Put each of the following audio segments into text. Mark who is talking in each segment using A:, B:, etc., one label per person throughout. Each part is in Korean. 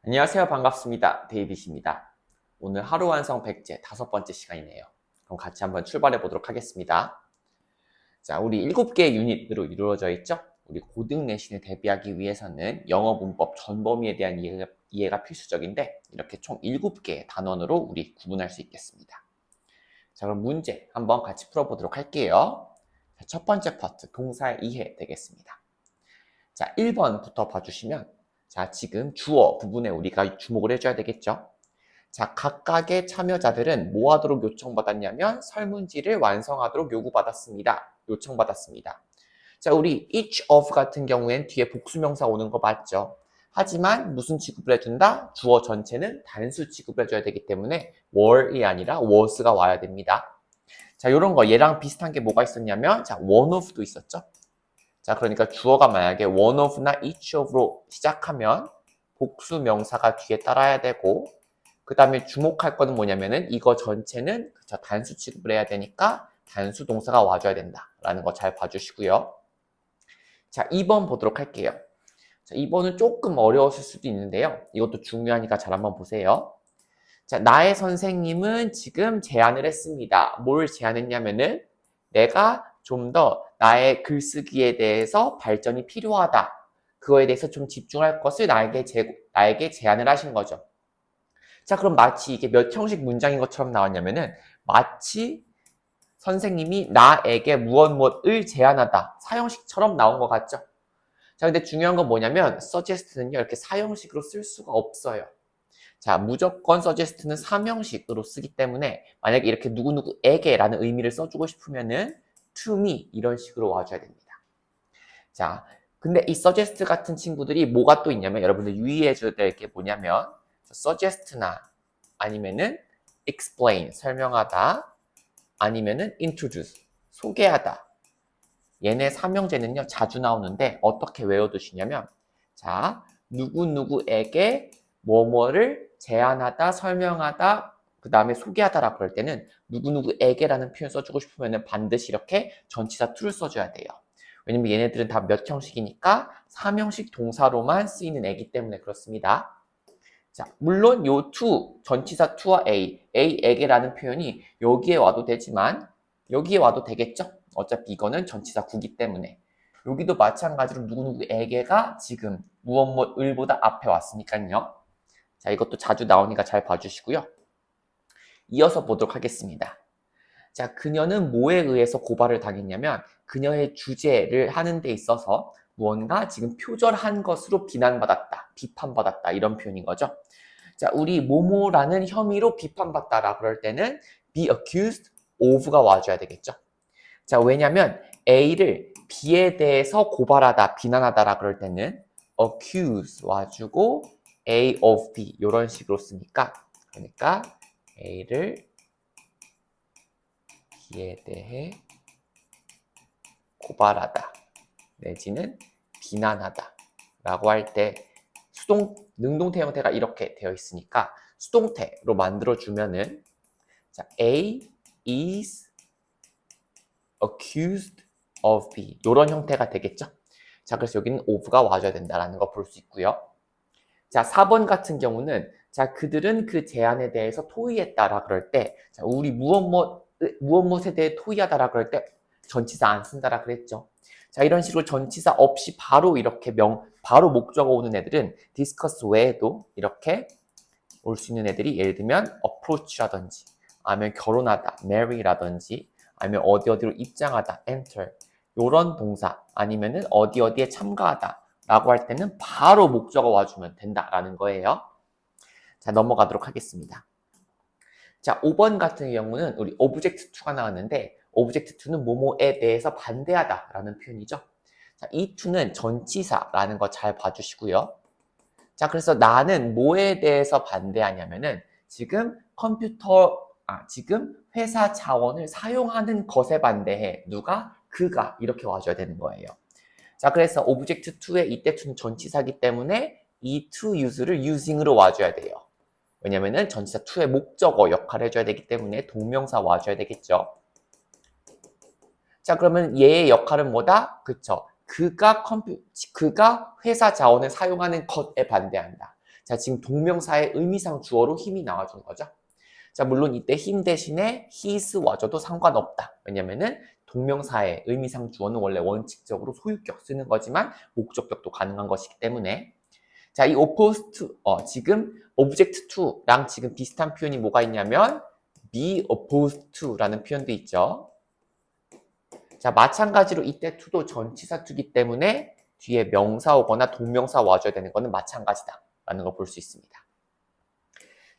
A: 안녕하세요. 반갑습니다. 데이빗입니다. 오늘 하루 완성 백제 5번째 시간이네요. 그럼 같이 한번 출발해 보도록 하겠습니다. 자, 우리 7개의 유닛으로 이루어져 있죠? 우리 고등 내신에 대비하기 위해서는 영어 문법 전범위에 대한 이해가 필수적인데 이렇게 총 7개의 단원으로 우리 구분할 수 있겠습니다. 자, 그럼 문제 한번 같이 풀어보도록 할게요. 자, 첫 번째 파트, 동사의 이해 되겠습니다. 자, 1번부터 봐주시면 자, 지금 주어 부분에 우리가 주목을 해줘야 되겠죠? 자, 각각의 참여자들은 뭐 하도록 요청받았냐면 설문지를 완성하도록 요청받았습니다. 자, 우리 each of 같은 경우엔 뒤에 복수명사 오는 거 맞죠? 하지만 무슨 취급을 해준다? 주어 전체는 단수 취급을 해줘야 되기 때문에 were이 아니라 was가 와야 됩니다. 자, 요런 거 얘랑 비슷한 게 뭐가 있었냐면 자, one of도 있었죠? 자, 그러니까 주어가 만약에 one of나 each of로 시작하면 복수 명사가 뒤에 따라야 되고 그 다음에 주목할 거는 뭐냐면은 이거 전체는 단수 취급을 해야 되니까 단수 동사가 와줘야 된다라는 거 잘 봐주시고요. 자, 2번 보도록 할게요. 자, 2번은 조금 어려웠을 수도 있는데요. 이것도 중요하니까 잘 한번 보세요. 자, 나의 선생님은 지금 제안을 했습니다. 뭘 제안했냐면은 내가 좀 더 나의 글쓰기에 대해서 발전이 필요하다. 그거에 대해서 좀 집중할 것을 나에게 제안을 하신 거죠. 자, 그럼 마치 이게 몇 형식 문장인 것처럼 나왔냐면은 마치 선생님이 나에게 무엇을 제안하다. 사형식처럼 나온 것 같죠? 자, 근데 중요한 건 뭐냐면 suggest는요. 이렇게 사형식으로 쓸 수가 없어요. 자, 무조건 suggest는 3형식으로 쓰기 때문에 만약에 이렇게 누구누구에게 라는 의미를 써주고 싶으면은 to me 이런 식으로 와줘야 됩니다. 자, 근데 이 suggest 같은 친구들이 뭐가 또 있냐면 여러분들 유의해줘야 될 게 뭐냐면 suggest나 아니면은 explain 설명하다 아니면은 introduce 소개하다 얘네 3형제는요 자주 나오는데 어떻게 외워두시냐면 자, 누구누구에게 뭐뭐를 제안하다, 설명하다, 그 다음에 소개하다라 그럴 때는 누구누구에게라는 표현 써주고 싶으면 반드시 이렇게 전치사 to를 써줘야 돼요. 왜냐면 얘네들은 다 몇 형식이니까 3형식 동사로만 쓰이는 애기 때문에 그렇습니다. 자, 물론 요 to, 전치사 to와 a에게라는 표현이 여기에 와도 되지만 여기에 와도 되겠죠? 어차피 이거는 전치사 구기 때문에 여기도 마찬가지로 누구누구에게가 지금 무엇을보다 앞에 왔으니까요. 자, 이것도 자주 나오니까 잘 봐주시고요. 이어서 보도록 하겠습니다. 자, 그녀는 뭐에 의해서 고발을 당했냐면 그녀의 주제를 하는 데 있어서 무언가 지금 표절한 것으로 비난받았다, 비판받았다 이런 표현인 거죠. 자, 우리 뭐뭐라는 혐의로 비판받다라 그럴 때는 be accused of가 와줘야 되겠죠. 자, 왜냐면 A를 B에 대해서 고발하다, 비난하다라 그럴 때는 accuse 와주고 A of B 이런 식으로 쓰니까 그러니까 A를 B에 대해 고발하다 내지는 비난하다 라고 할 때 능동태 형태가 이렇게 되어 있으니까 수동태로 만들어주면은 자, A is accused of B 이런 형태가 되겠죠. 자, 그래서 여기는 of가 와줘야 된다라는 거 볼 수 있고요. 자, 4번 같은 경우는 자, 그들은 그 제안에 대해서 토의했다라 그럴 때 자, 우리 무엇에 대해 토의하다라 그럴 때 전치사 안 쓴다라 그랬죠. 자, 이런 식으로 전치사 없이 바로 이렇게 바로 목적어 오는 애들은 discuss 외에도 이렇게 올 수 있는 애들이 예를 들면 approach라든지 아니면 결혼하다, marry라든지 아니면 어디로 입장하다, enter 요런 동사 아니면은 어디에 참가하다 라고 할 때는 바로 목적어 와주면 된다라는 거예요. 자, 넘어가도록 하겠습니다. 자, 5번 같은 경우는 우리 object to가 나왔는데 object to는 뭐뭐에 대해서 반대하다 라는 표현이죠. 자, 이 to는 전치사라는 거 잘 봐주시고요. 자, 그래서 나는 뭐에 대해서 반대하냐면은 지금 지금 회사 자원을 사용하는 것에 반대해. 누가? 그가 이렇게 와줘야 되는 거예요. 자, 그래서 object to의 이때 to는 전치사기 때문에 이 to use를 using으로 와줘야 돼요. 왜냐면은 전치사 to의 목적어 역할을 해줘야 되기 때문에 동명사 와줘야 되겠죠. 자, 그러면 얘의 역할은 뭐다? 그쵸. 그가 회사 자원을 사용하는 것에 반대한다. 자, 지금 동명사의 의미상 주어로 힘이 나와준 거죠. 자, 물론 이때 힘 대신에 his 와줘도 상관없다. 왜냐면은 동명사의 의미상 주어는 원래 원칙적으로 소유격 쓰는 거지만 목적격도 가능한 것이기 때문에. 자, 이 opposed to, 지금 object to랑 지금 비슷한 표현이 뭐가 있냐면 be opposed to라는 표현도 있죠. 자, 마찬가지로 이때 to도 전치사 to이기 때문에 뒤에 명사 오거나 동명사 와줘야 되는 거는 마찬가지다 라는 걸 볼 수 있습니다.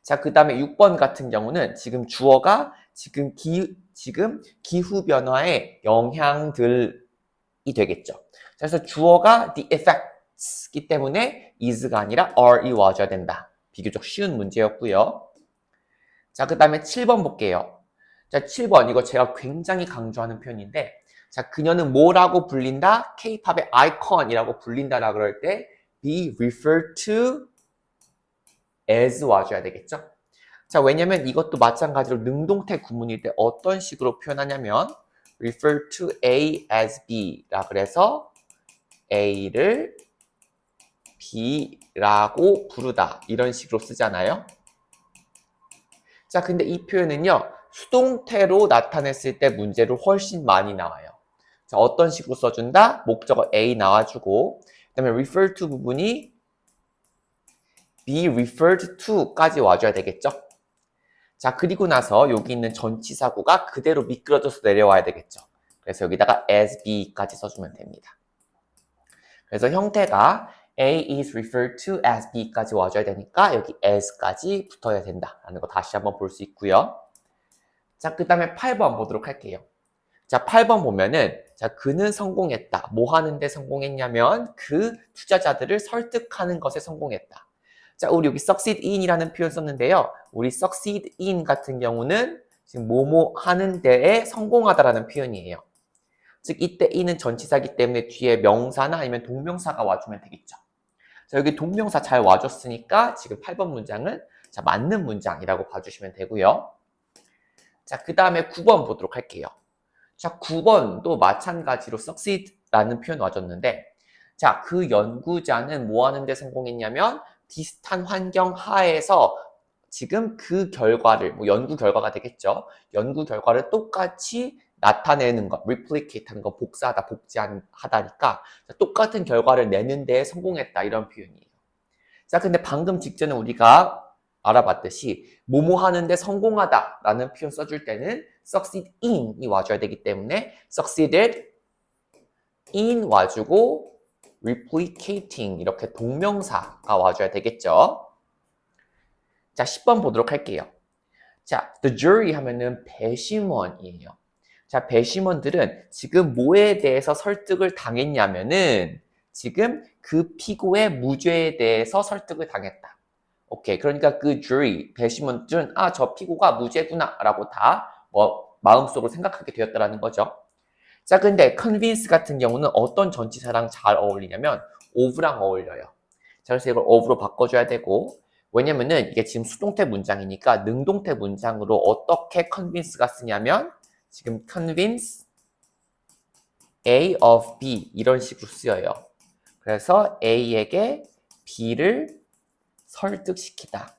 A: 자, 그 다음에 6번 같은 경우는 지금 주어가 지금 기후 변화의 영향들이 되겠죠. 그래서 주어가 the effects이기 때문에 is가 아니라 are이 와줘야 된다. 비교적 쉬운 문제였고요. 자, 그 다음에 7번 볼게요. 자, 7번 이거 제가 굉장히 강조하는 표현인데, 자, 그녀는 뭐라고 불린다? K-팝의 아이콘이라고 불린다라 그럴 때 be referred to as 와줘야 되겠죠? 자, 왜냐면 이것도 마찬가지로 능동태 구문일 때 어떤 식으로 표현하냐면 refer to A as B라 그래서 A를 B라고 부르다 이런 식으로 쓰잖아요. 자, 근데 이 표현은요 수동태로 나타냈을 때 문제로 훨씬 많이 나와요. 자, 어떤 식으로 써준다? 목적어 A 나와주고 그 다음에 refer to 부분이 be referred to까지 와줘야 되겠죠? 자, 그리고 나서 여기 있는 전치사구가 그대로 미끄러져서 내려와야 되겠죠. 그래서 여기다가 as be까지 써주면 됩니다. 그래서 형태가 A is referred to as B까지 와줘야 되니까 여기 as까지 붙어야 된다라는 거 다시 한번 볼 수 있고요. 자, 그 다음에 8번 보도록 할게요. 자, 8번 보면은 자, 그는 성공했다. 뭐 하는데 성공했냐면 그 투자자들을 설득하는 것에 성공했다. 자, 우리 여기 succeed in이라는 표현 썼는데요. 우리 succeed in 같은 경우는 지금 뭐뭐 하는 데에 성공하다라는 표현이에요. 즉 이때 in은 전치사이기 때문에 뒤에 명사나 아니면 동명사가 와주면 되겠죠. 자, 여기 동명사 잘 와줬으니까 지금 8번 문장은 자, 맞는 문장이라고 봐주시면 되고요. 자, 그 다음에 9번 보도록 할게요. 자, 9번도 마찬가지로 succeed라는 표현 와줬는데 자, 그 연구자는 뭐 하는데 성공했냐면 비슷한 환경 하에서 지금 그 결과를, 뭐 연구 결과가 되겠죠. 연구 결과를 똑같이 나타내는 것, replicate 하는 거, 복사하다, 복제하다니까 똑같은 결과를 내는 데 성공했다 이런 표현이에요. 자, 근데 방금 직전에 우리가 알아봤듯이 뭐뭐 하는데 성공하다 라는 표현 써줄 때는 succeed in이 와줘야 되기 때문에 succeeded in 와주고 replicating 이렇게 동명사가 와줘야 되겠죠. 자, 10번 보도록 할게요. 자, the jury 하면은 배심원이에요. 자, 배심원들은 지금 뭐에 대해서 설득을 당했냐면은 지금 그 피고의 무죄에 대해서 설득을 당했다. 오케이. 그러니까 그 jury, 배심원들은 아, 저 피고가 무죄구나 라고 다 마음속으로 생각하게 되었다라는 거죠. 자, 근데 convince 같은 경우는 어떤 전치사랑 잘 어울리냐면 of랑 어울려요. 자, 그래서 이걸 of로 바꿔줘야 되고 왜냐면은 이게 지금 수동태 문장이니까 능동태 문장으로 어떻게 convince가 쓰냐면 지금 convince A of B 이런 식으로 쓰여요. 그래서 A에게 B를 설득시키다.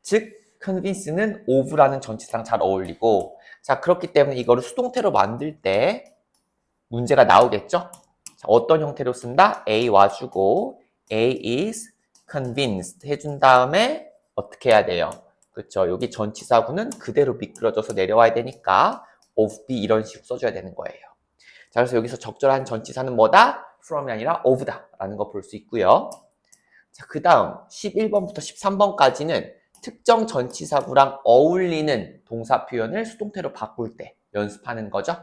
A: 즉 convince는 of라는 전치사랑 잘 어울리고 자 그렇기 때문에 이거를 수동태로 만들 때 문제가 나오겠죠? 자, 어떤 형태로 쓴다? A 와주고 A is convinced 해준 다음에 어떻게 해야 돼요? 그렇죠. 여기 전치사구는 그대로 미끄러져서 내려와야 되니까 of be 이런 식으로 써줘야 되는 거예요. 자, 그래서 여기서 적절한 전치사는 뭐다? from이 아니라 of다 라는 거 볼 수 있고요. 자, 그 다음 11번부터 13번까지는 특정 전치사구랑 어울리는 동사 표현을 수동태로 바꿀 때 연습하는 거죠.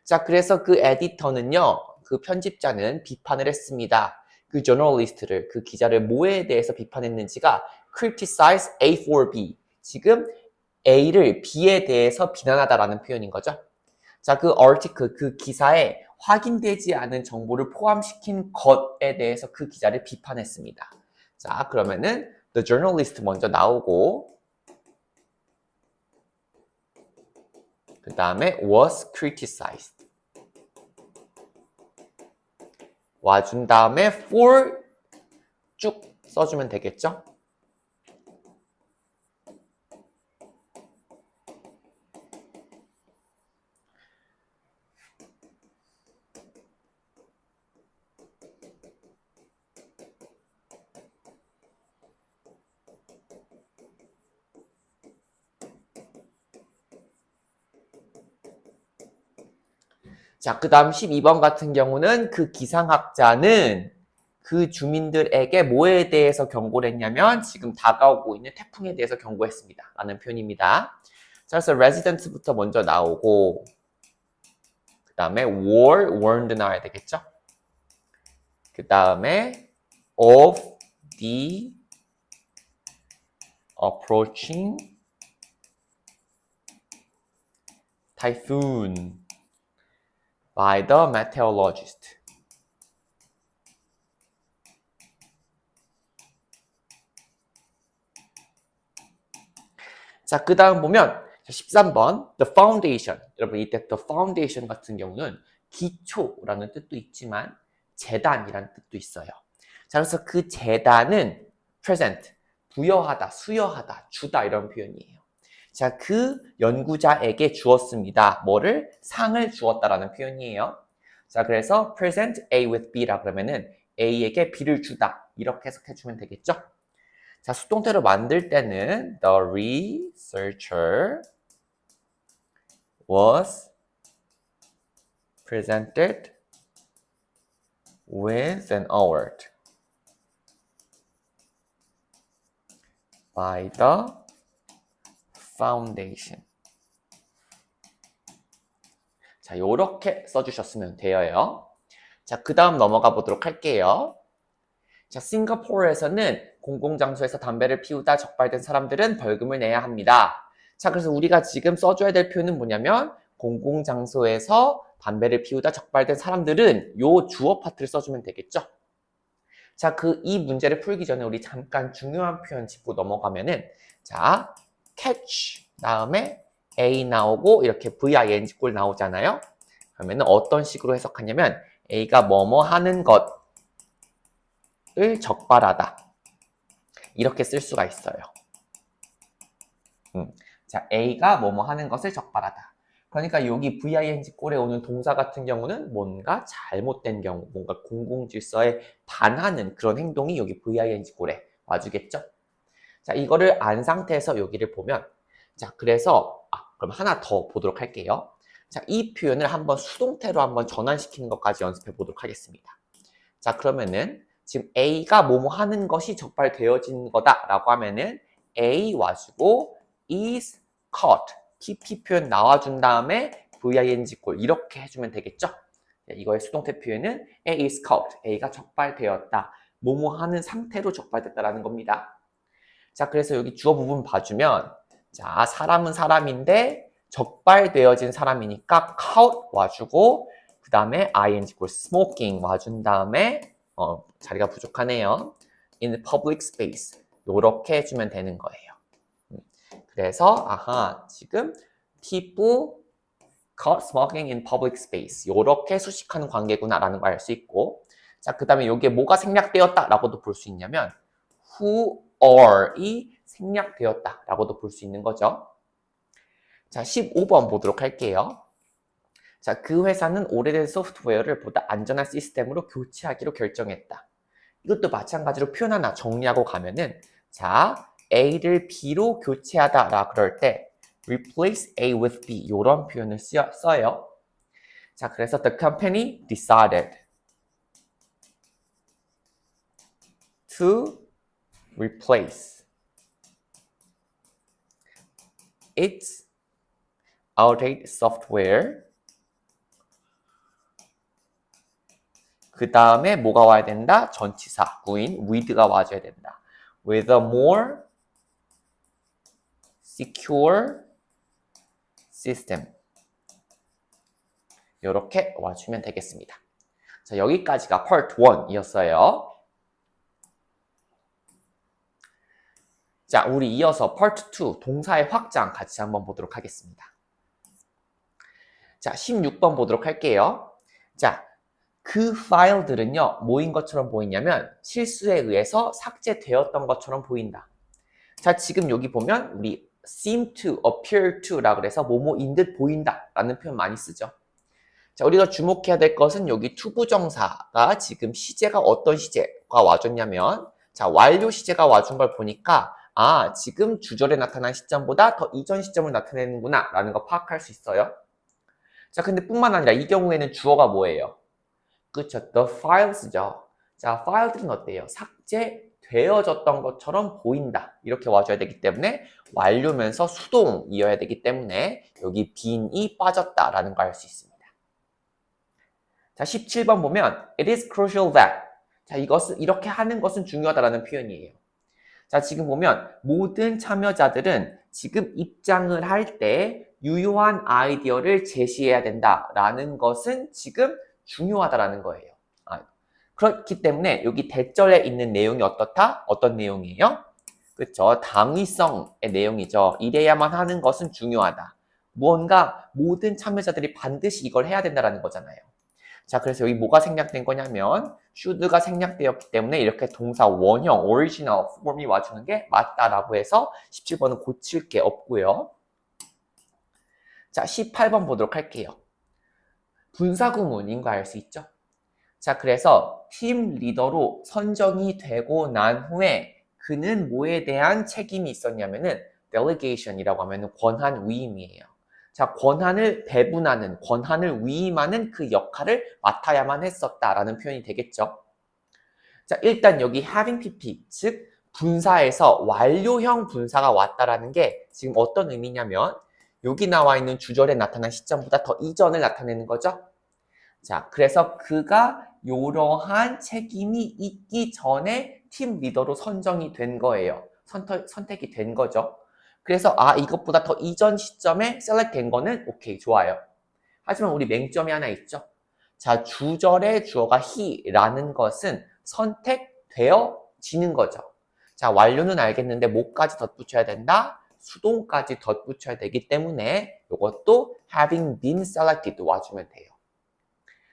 A: 자, 그래서 그 에디터는요, 그 편집자는 비판을 했습니다. 그 저널리스트를, 그 기자를 뭐에 대해서 비판했는지가 criticize A for B. 지금 A를 B에 대해서 비난하다라는 표현인 거죠. 자, 그 article, 그 기사에 확인되지 않은 정보를 포함시킨 것에 대해서 그 기자를 비판했습니다. 자, 그러면은 the journalist 먼저 나오고 그 다음에 was criticized. 와준 다음에 for 쭉 써주면 되겠죠? 자, 그 다음 12번 같은 경우는 그 기상학자는 그 주민들에게 뭐에 대해서 경고를 했냐면 지금 다가오고 있는 태풍에 대해서 경고했습니다. 라는 표현입니다. 자, 그래서 residents부터 먼저 나오고 그 다음에 warned 나와야 되겠죠? 그 다음에 of the approaching typhoon by the meteorologist. 자, 그 다음 보면 13번 the foundation. 여러분 이때 the foundation 같은 경우는 기초라는 뜻도 있지만 재단이라는 뜻도 있어요. 자, 그래서 그 재단은 present, 부여하다, 수여하다, 주다 이런 표현이에요. 자, 그 연구자에게 주었습니다. 뭐를? 상을 주었다라는 표현이에요. 자, 그래서 present A with B라 그러면은 A에게 B를 주다 이렇게 해석해주면 되겠죠? 자, 수동태로 만들 때는 the researcher was presented with an award by the foundation. 자, 요렇게 써주셨으면 돼요. 자, 그 다음 넘어가 보도록 할게요. 자, 싱가포르에서는 공공장소에서 담배를 피우다 적발된 사람들은 벌금을 내야 합니다. 자, 그래서 우리가 지금 써줘야 될 표현은 뭐냐면 공공장소에서 담배를 피우다 적발된 사람들은 요 주어 파트를 써주면 되겠죠? 자, 이 문제를 풀기 전에 우리 잠깐 중요한 표현 짚고 넘어가면은 자, catch 다음에 A 나오고 이렇게 VING 꼴 나오잖아요. 그러면은 어떤 식으로 해석하냐면 A가 뭐뭐 하는 것을 적발하다 이렇게 쓸 수가 있어요. 자, A가 뭐뭐 하는 것을 적발하다. 그러니까 여기 VING 꼴에 오는 동사 같은 경우는 뭔가 잘못된 경우, 뭔가 공공질서에 반하는 그런 행동이 여기 VING 꼴에 와주겠죠? 자, 이거를 안 상태에서 여기를 보면 자, 그래서 그럼 하나 더 보도록 할게요. 자, 이 표현을 한번 수동태로 한번 전환시키는 것까지 연습해 보도록 하겠습니다. 자, 그러면은 지금 A가 뭐뭐 하는 것이 적발되어진 거다라고 하면은 A 와주고 is caught, PP 표현 나와준 다음에 VING 꼴 이렇게 해주면 되겠죠? 이거의 수동태 표현은 A is caught, A가 적발되었다. 뭐뭐 하는 상태로 적발됐다라는 겁니다. 자, 그래서 여기 주어 부분 봐주면 자, 사람은 사람인데 적발되어진 사람이니까 caught 와주고 그 다음에 ing 꼴 smoking 와준 다음에 자리가 부족하네요. in public space 요렇게 해주면 되는 거예요. 그래서 지금 people caught smoking in public space 요렇게 수식하는 관계구나 라는 걸 알 수 있고 자, 그 다음에 여기에 뭐가 생략되었다 라고도 볼 수 있냐면 who are이 생략되었다 라고도 볼 수 있는 거죠. 자, 15번 보도록 할게요. 자, 그 회사는 오래된 소프트웨어를 보다 안전한 시스템으로 교체하기로 결정했다. 이것도 마찬가지로 표현 하나 정리하고 가면은 자, A를 B로 교체하다라 그럴 때 replace A with B 이런 표현을 써요. 자, 그래서 the company decided to replace its outdated software 그 다음에 뭐가 와야 된다? 전치사, 구인, with가 와줘야 된다. with a more secure system 이렇게 와주면 되겠습니다. 자, 여기까지가 part 1이었어요. 자, 우리 이어서 part 2 동사의 확장 같이 한번 보도록 하겠습니다. 자, 16번 보도록 할게요. 자, 그 파일들은요, 뭐인 것처럼 보이냐면 실수에 의해서 삭제되었던 것처럼 보인다. 자, 지금 여기 보면 우리 seem to, appear to 라고 해서 뭐뭐인 듯 보인다 라는 표현 많이 쓰죠. 자, 우리가 주목해야 될 것은 여기 투부정사가 지금 시제가 어떤 시제가 와줬냐면, 자, 완료 시제가 와준 걸 보니까 아, 지금 주절에 나타난 시점보다 더 이전 시점을 나타내는구나 라는 거 파악할 수 있어요. 자, 근데 뿐만 아니라 이 경우에는 주어가 뭐예요? 그쵸, the files죠. 자, 파일들은 어때요? 삭제되어졌던 것처럼 보인다. 이렇게 와줘야 되기 때문에 완료면서 수동이어야 되기 때문에 여기 being이 빠졌다라는 걸 알 수 있습니다. 자, 17번 보면 it is crucial that. 자, 이것은 이렇게 하는 것은 중요하다라는 표현이에요. 자, 지금 보면 모든 참여자들은 지금 입장을 할 때 유효한 아이디어를 제시해야 된다라는 것은 지금 중요하다라는 거예요. 그렇기 때문에 여기 대절에 있는 내용이 어떻다? 어떤 내용이에요? 그렇죠. 당위성의 내용이죠. 이래야만 하는 것은 중요하다. 무언가 모든 참여자들이 반드시 이걸 해야 된다라는 거잖아요. 자, 그래서 여기 뭐가 생략된 거냐면 should가 생략되었기 때문에 이렇게 동사 원형, original form이 와주는 게 맞다라고 해서 17번은 고칠 게 없고요. 자, 18번 보도록 할게요. 분사구문인 거 알 수 있죠? 자, 그래서 팀 리더로 선정이 되고 난 후에 그는 뭐에 대한 책임이 있었냐면은 delegation이라고 하면은 권한 위임이에요. 자, 권한을 배분하는, 권한을 위임하는 그 역할을 맡아야만 했었다라는 표현이 되겠죠. 자, 일단 여기 having pp, 즉 분사에서 완료형 분사가 왔다라는 게 지금 어떤 의미냐면 여기 나와 있는 주절에 나타난 시점보다 더 이전을 나타내는 거죠. 자, 그래서 그가 이러한 책임이 있기 전에 팀 리더로 선정이 된 거예요. 선택이 된 거죠. 그래서 아, 이것보다 더 이전 시점에 셀렉트 된 거는 오케이, 좋아요. 하지만 우리 맹점이 하나 있죠. 자, 주절의 주어가 he라는 것은 선택되어지는 거죠. 자, 완료는 알겠는데 뭐까지 덧붙여야 된다? 수동까지 덧붙여야 되기 때문에 이것도 having been selected 와주면 돼요.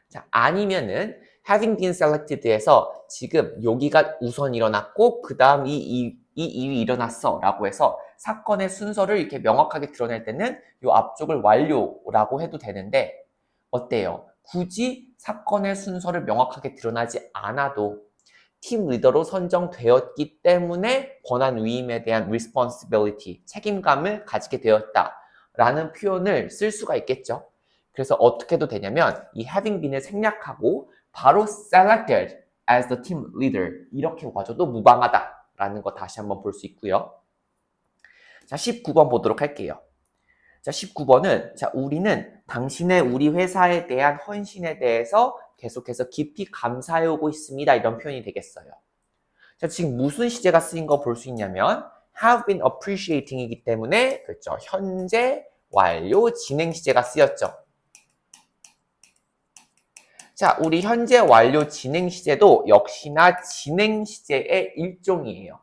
A: 자, 아니면은 having been selected에서 지금 여기가 우선 일어났고 그 다음 이 일이 일어났어 라고 해서 사건의 순서를 이렇게 명확하게 드러낼 때는 이 앞쪽을 완료라고 해도 되는데 어때요? 굳이 사건의 순서를 명확하게 드러나지 않아도 팀 리더로 선정되었기 때문에 권한 위임에 대한 responsibility, 책임감을 가지게 되었다라는 표현을 쓸 수가 있겠죠. 그래서 어떻게 해도 되냐면 이 having been을 생략하고 바로 selected as the team leader 이렇게 와줘도 무방하다라는 거 다시 한번 볼 수 있고요. 자, 19번 보도록 할게요. 자, 19번은 자, 우리는 당신의 우리 회사에 대한 헌신에 대해서 계속해서 깊이 감사해오고 있습니다. 이런 표현이 되겠어요. 자, 지금 무슨 시제가 쓰인 거 볼 수 있냐면 have been appreciating 이기 때문에 그렇죠. 현재 완료 진행 시제가 쓰였죠. 자, 우리 현재 완료 진행 시제도 역시나 진행 시제의 일종이에요.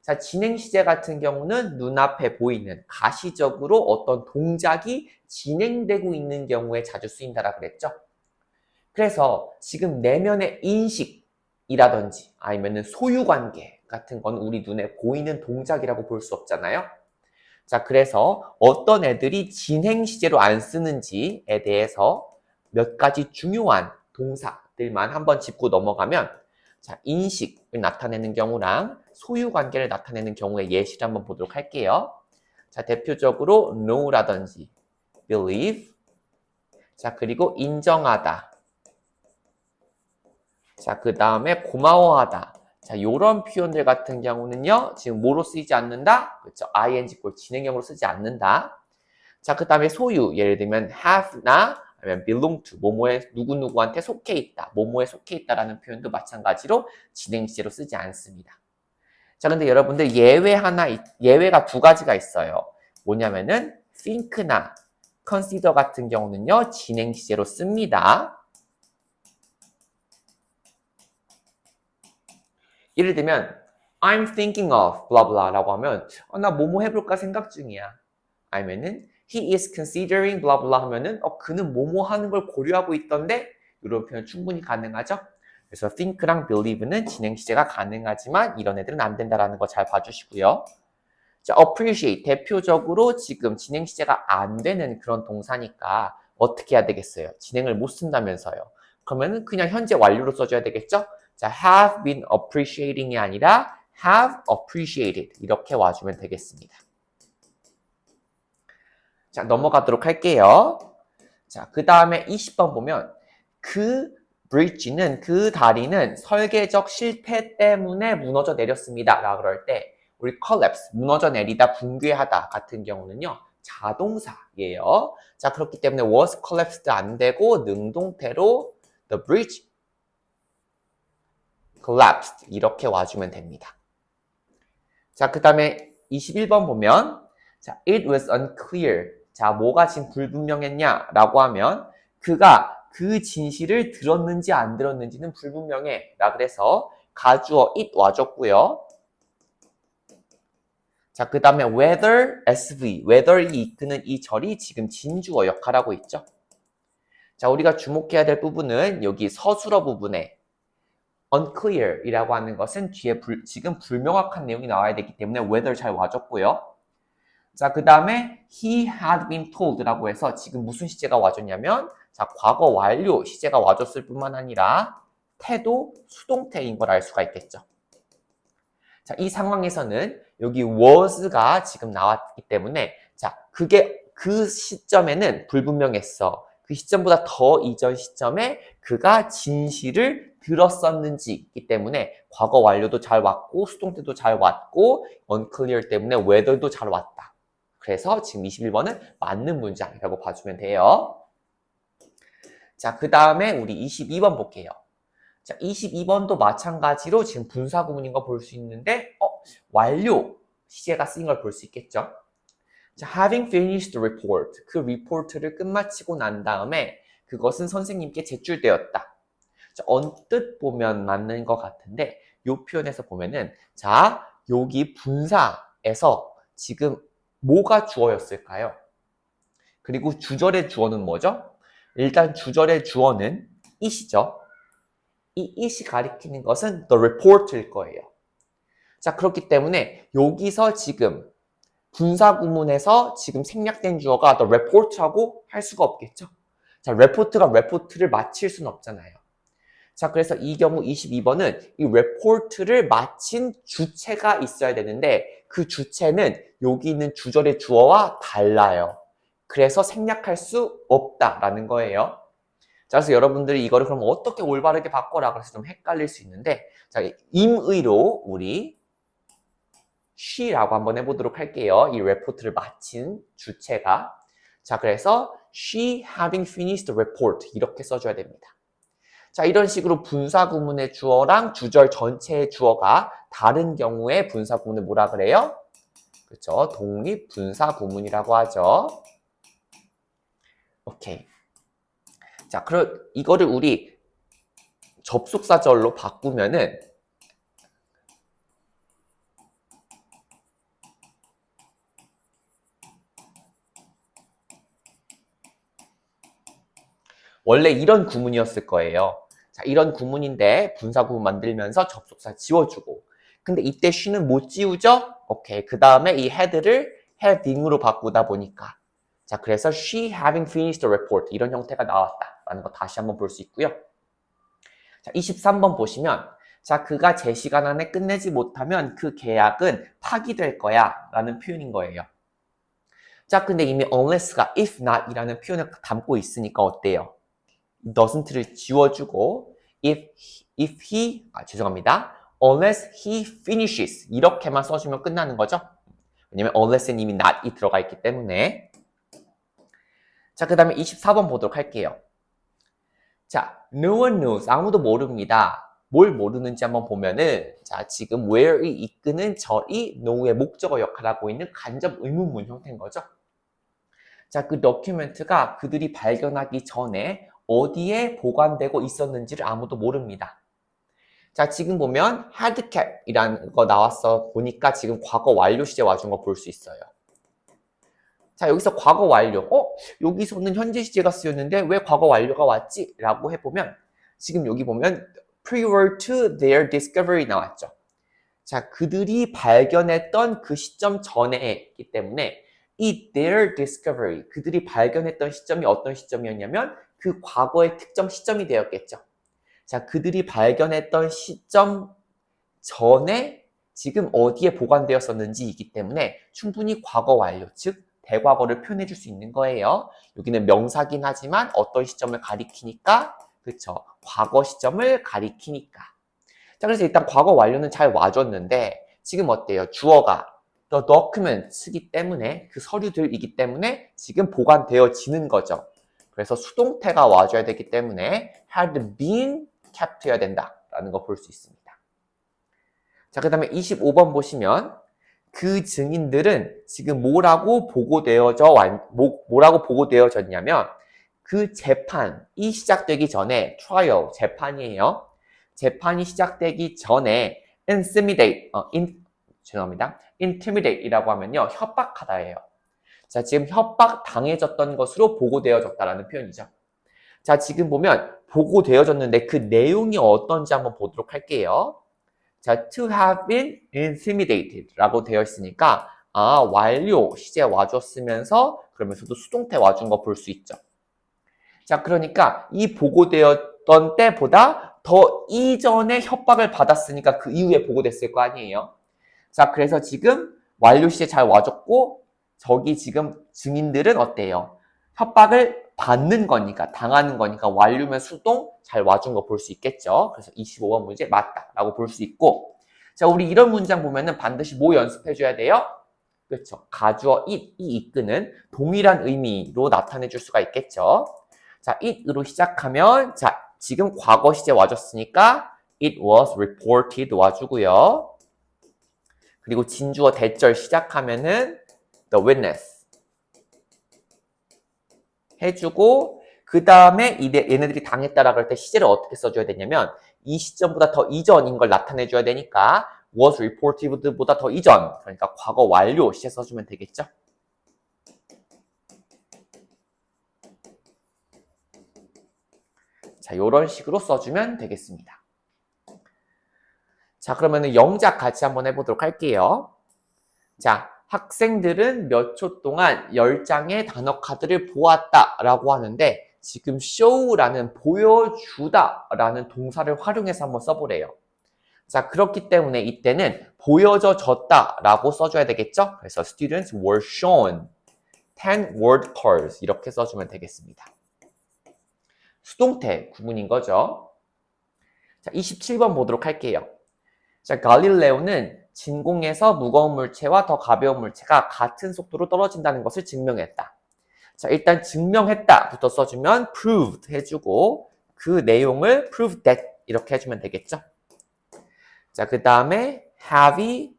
A: 자, 진행 시제 같은 경우는 눈앞에 보이는 가시적으로 어떤 동작이 진행되고 있는 경우에 자주 쓰인다라 그랬죠. 그래서 지금 내면의 인식이라든지 아니면 소유관계 같은 건 우리 눈에 보이는 동작이라고 볼 수 없잖아요. 자, 그래서 어떤 애들이 진행 시제로 안 쓰는지에 대해서 몇 가지 중요한 동사들만 한번 짚고 넘어가면 자, 인식을 나타내는 경우랑 소유관계를 나타내는 경우의 예시를 한번 보도록 할게요. 자, 대표적으로 know라든지 believe 자, 그리고 인정하다 자, 그 다음에 고마워하다 자, 요런 표현들 같은 경우는요, 지금 뭐로 쓰이지 않는다? 그렇죠. ing 꼴 진행형으로 쓰지 않는다. 자, 그 다음에 소유, 예를 들면 have나 아니면 belong to, 뭐뭐에 누구누구한테 속해 있다, 뭐뭐에 속해 있다라는 표현도 마찬가지로 진행 시제로 쓰지 않습니다. 자, 근데 여러분들 예외가 두 가지가 있어요. 뭐냐면은 think나 consider 같은 경우는요, 진행 시제로 씁니다. 예를 들면 I'm thinking of blah blah 라고 하면 나 뭐뭐 해볼까 생각 중이야. 아니면은 he is considering blah blah 하면은 그는 뭐뭐 하는 걸 고려하고 있던데 이런 표현 충분히 가능하죠? 그래서 think랑 believe는 진행 시제가 가능하지만 이런 애들은 안 된다라는 거 잘 봐주시고요. 자, appreciate 대표적으로 지금 진행 시제가 안 되는 그런 동사니까 어떻게 해야 되겠어요? 진행을 못 쓴다면서요. 그러면은 그냥 현재 완료로 써줘야 되겠죠? 자, have been appreciating이 아니라 have appreciated 이렇게 와주면 되겠습니다. 자, 넘어가도록 할게요. 자, 그 다음에 20번 보면 그 bridge는 그 다리는 설계적 실패 때문에 무너져 내렸습니다. 라 그럴 때 우리 collapse, 무너져 내리다, 붕괴하다 같은 경우는요. 자동사예요. 자, 그렇기 때문에 was collapsed 안 되고 능동태로 the bridge collapsed 이렇게 와주면 됩니다. 자, 그 다음에 21번 보면 자, it was unclear. 자, 뭐가 지금 불분명했냐? 라고 하면 그가 그 진실을 들었는지 안 들었는지는 불분명해. 라 그래서 가주어 it 와줬고요. 자, 그 다음에 whether, sv, whether이 이끄는 이 절이 지금 진주어 역할하고 있죠. 자, 우리가 주목해야 될 부분은 여기 서술어 부분에 unclear 이라고 하는 것은 뒤에 지금 불명확한 내용이 나와야 되기 때문에 whether 잘 와줬고요. 자, 그 다음에 he had been told 라고 해서 지금 무슨 시제가 와줬냐면 자, 과거 완료 시제가 와줬을 뿐만 아니라 태도 수동태인 걸 알 수가 있겠죠. 자, 이 상황에서는 여기 was가 지금 나왔기 때문에 자, 그게 그 시점에는 불분명했어. 그 시점보다 더 이전 시점에 그가 진실을 들었었는지이기 때문에 과거 완료도 잘 왔고 수동태도 잘 왔고 unclear 때문에 whether도 잘 왔다. 그래서 지금 21번은 맞는 문장이라고 봐주면 돼요. 자, 그 다음에 우리 22번 볼게요. 자, 22번도 마찬가지로 지금 분사 구문인 거 볼 수 있는데 완료 시제가 쓰인 걸 볼 수 있겠죠. 자, having finished the report. 그 리포트를 끝마치고 난 다음에 그것은 선생님께 제출되었다. 자, 언뜻 보면 맞는 것 같은데 이 표현에서 보면은 자, 여기 분사에서 지금 뭐가 주어였을까요? 그리고 주절의 주어는 뭐죠? 일단 주절의 주어는 it이죠. 이 it이 가리키는 것은 the report일 거예요. 자, 그렇기 때문에 여기서 지금 분사 구문에서 지금 생략된 주어가 the report라고 할 수가 없겠죠. 자, report가 report를 마칠 수는 없잖아요. 자, 그래서 이 경우 22번은 이 report를 마친 주체가 있어야 되는데 그 주체는 여기 있는 주절의 주어와 달라요. 그래서 생략할 수 없다라는 거예요. 자, 그래서 여러분들이 이거를 그럼 어떻게 올바르게 바꿔라 그래서 좀 헷갈릴 수 있는데 자, 임의로 우리 she라고 한번 해보도록 할게요. 이 report를 마친 주체가 자, 그래서 she having finished the report 이렇게 써줘야 됩니다. 자, 이런 식으로 분사 구문의 주어랑 주절 전체의 주어가 다른 경우에 분사 구문을 뭐라 그래요? 그렇죠. 독립 분사 구문이라고 하죠. 오케이. 자, 그럼 이거를 우리 접속사절로 바꾸면은 원래 이런 구문이었을 거예요. 자, 이런 구문인데 분사 구문 만들면서 접속사 지워주고 근데 이때 she는 못 지우죠? 오케이. 그 다음에 이 had를 having으로 바꾸다 보니까 자, 그래서 she having finished the report 이런 형태가 나왔다라는 거 다시 한번 볼 수 있고요. 자, 23번 보시면 자, 그가 제 시간 안에 끝내지 못하면 그 계약은 파기될 거야 라는 표현인 거예요. 자, 근데 이미 unless가 if not 이라는 표현을 담고 있으니까 어때요? doesn't를 지워주고 죄송합니다. unless he finishes 이렇게만 써주면 끝나는 거죠. 왜냐면 unless는 이미 not이 들어가 있기 때문에 자, 그 다음에 24번 보도록 할게요. 자, no one knows 아무도 모릅니다. 뭘 모르는지 한번 보면은 자, 지금 where이 이끄는 절이 know의 목적어 역할을 하고 있는 간접 의문문 형태인 거죠. 자, 그 도큐멘트가 그들이 발견하기 전에 어디에 보관되고 있었는지를 아무도 모릅니다. 자, 지금 보면 hardcap이라는 거 나왔어 보니까 지금 과거 완료 시제 와준 거 볼 수 있어요. 자, 여기서 과거 완료. 여기서는 현재 시제가 쓰였는데 왜 과거 완료가 왔지? 라고 해보면 지금 여기 보면 prior to their discovery 나왔죠. 자, 그들이 발견했던 그 시점 전에 있기 때문에 이 their discovery, 그들이 발견했던 시점이 어떤 시점이었냐면 그 과거의 특정 시점이 되었겠죠. 자, 그들이 발견했던 시점 전에 지금 어디에 보관되었었는지이기 때문에 충분히 과거 완료, 즉 대과거를 표현해 줄 수 있는 거예요. 여기는 명사긴 하지만 어떤 시점을 가리키니까, 그쵸? 과거 시점을 가리키니까. 자, 그래서 일단 과거 완료는 잘 와줬는데 지금 어때요? 주어가 the documents이기 때문에 그 서류들이기 때문에 지금 보관되어지는 거죠. 그래서 수동태가 와줘야 되기 때문에 had been kept여야 된다라는 거 볼 수 있습니다. 자, 그 다음에 25번 보시면 그 증인들은 지금 뭐라고 보고되어졌냐면 그 재판이 시작되기 전에 trial, 재판이에요. 재판이 시작되기 전에 intimidate이라고 하면요. 협박하다예요. 자, 지금 협박 당해졌던 것으로 보고되어졌다라는 표현이죠. 자, 지금 보면 보고되어졌는데 그 내용이 어떤지 한번 보도록 할게요. 자, to have been intimidated 라고 되어 있으니까 완료 시제 와줬으면서 그러면서도 수동태 와준 거 볼 수 있죠. 자, 그러니까 이 보고되었던 때보다 더 이전에 협박을 받았으니까 그 이후에 보고됐을 거 아니에요. 자, 그래서 지금 완료 시제 잘 와줬고 저기 지금 증인들은 어때요? 협박을 받는 거니까, 당하는 거니까 완료면 수동 잘 와준 거 볼 수 있겠죠. 그래서 25번 문제 맞다라고 볼 수 있고, 자, 우리 이런 문장 보면은 반드시 뭐 연습해줘야 돼요? 그렇죠. 가주어 이 이끄는 동일한 의미로 나타내 줄 수가 있겠죠. 자, it으로 시작하면, 자, 지금 과거 시제 와줬으니까 it was reported 와주고요. 그리고 진주어 대절 시작하면은 the witness 해주고, 그 다음에 얘네들이 당했다라 그럴 때 시제를 어떻게 써줘야 되냐면 이 시점보다 더 이전인 걸 나타내줘야 되니까 was reported보다 더 이전, 그러니까 과거 완료 시제 써주면 되겠죠. 자, 이런 식으로 써주면 되겠습니다. 자, 그러면은 영작 같이 한번 해보도록 할게요. 자, 학생들은 몇 초 동안 10장의 단어 카드를 보았다 라고 하는데 지금 show라는 보여주다 라는 동사를 활용해서 한번 써보래요. 자, 그렇기 때문에 이때는 보여져졌다 라고 써줘야 되겠죠? 그래서 students were shown 10 word cards 이렇게 써주면 되겠습니다. 수동태 구문인 거죠. 자, 27번 보도록 할게요. 자, 갈릴레오는 진공에서 무거운 물체와 더 가벼운 물체가 같은 속도로 떨어진다는 것을 증명했다. 자, 일단 증명했다부터 써주면 proved 해주고 그 내용을 prove that 이렇게 해주면 되겠죠. 자, 그 다음에 heavy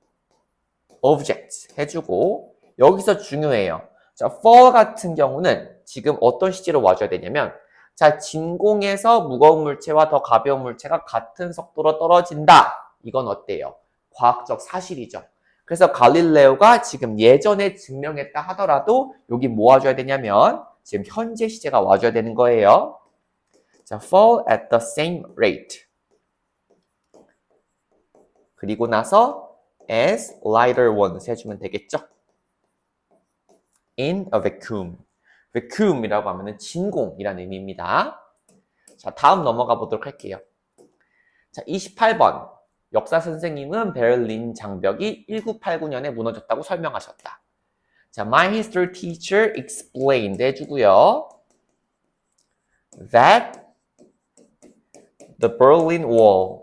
A: objects 해주고 여기서 중요해요. 자, for 같은 경우는 지금 어떤 시제로 와줘야 되냐면 자, 진공에서 무거운 물체와 더 가벼운 물체가 같은 속도로 떨어진다. 이건 어때요? 과학적 사실이죠. 그래서 갈릴레오가 지금 예전에 증명했다 하더라도 여기 뭐 와줘야 되냐면 지금 현재 시제가 와줘야 되는 거예요. 자, fall at the same rate. 그리고 나서 as lighter ones 해주면 되겠죠. in a vacuum. vacuum이라고 하면은 진공이라는 의미입니다. 자, 다음 넘어가 보도록 할게요. 자, 28번. 역사 선생님은 베를린 장벽이 1989년에 무너졌다고 설명하셨다. 자, my history teacher explained 해주고요. That the Berlin Wall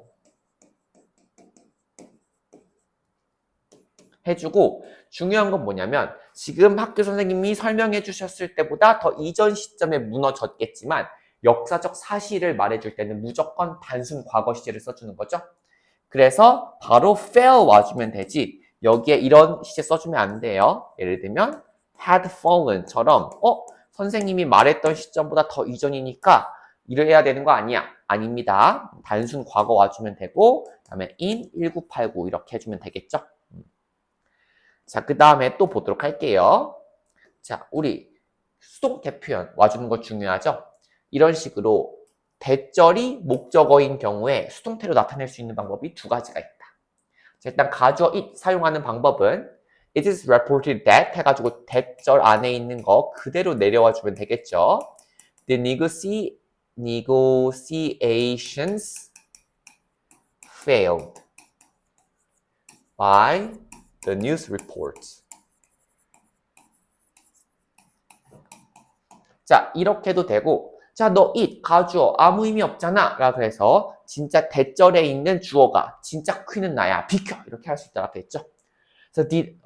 A: 해주고 중요한 건 뭐냐면 지금 학교 선생님이 설명해 주셨을 때보다 더 이전 시점에 무너졌겠지만 역사적 사실을 말해줄 때는 무조건 단순 과거 시제를 써주는 거죠. 그래서 바로 fell 와주면 되지 여기에 이런 시제 써주면 안 돼요. 예를 들면 had fallen처럼 선생님이 말했던 시점보다 더 이전이니까 이래야 되는 거 아니야? 아닙니다. 단순 과거 와주면 되고 그다음에 in 1989 이렇게 해주면 되겠죠. 자, 그 다음에 또 보도록 할게요. 자, 우리 수동태 표현 와주는 거 중요하죠? 이런 식으로 대절이 목적어인 경우에 수동태로 나타낼 수 있는 방법이 두 가지가 있다. 자, 일단 가주어 it 사용하는 방법은 it is reported that 해가지고 대절 안에 있는 거 그대로 내려와 주면 되겠죠. The negotiations failed by the news reports. 자, 이렇게 해도 되고, 자, 너 it, 가주어, 아무 의미 없잖아. 라 그래서 진짜 대절에 있는 주어가 진짜 퀸은 나야. 비켜! 이렇게 할 수 있다고 했죠. 그래서 the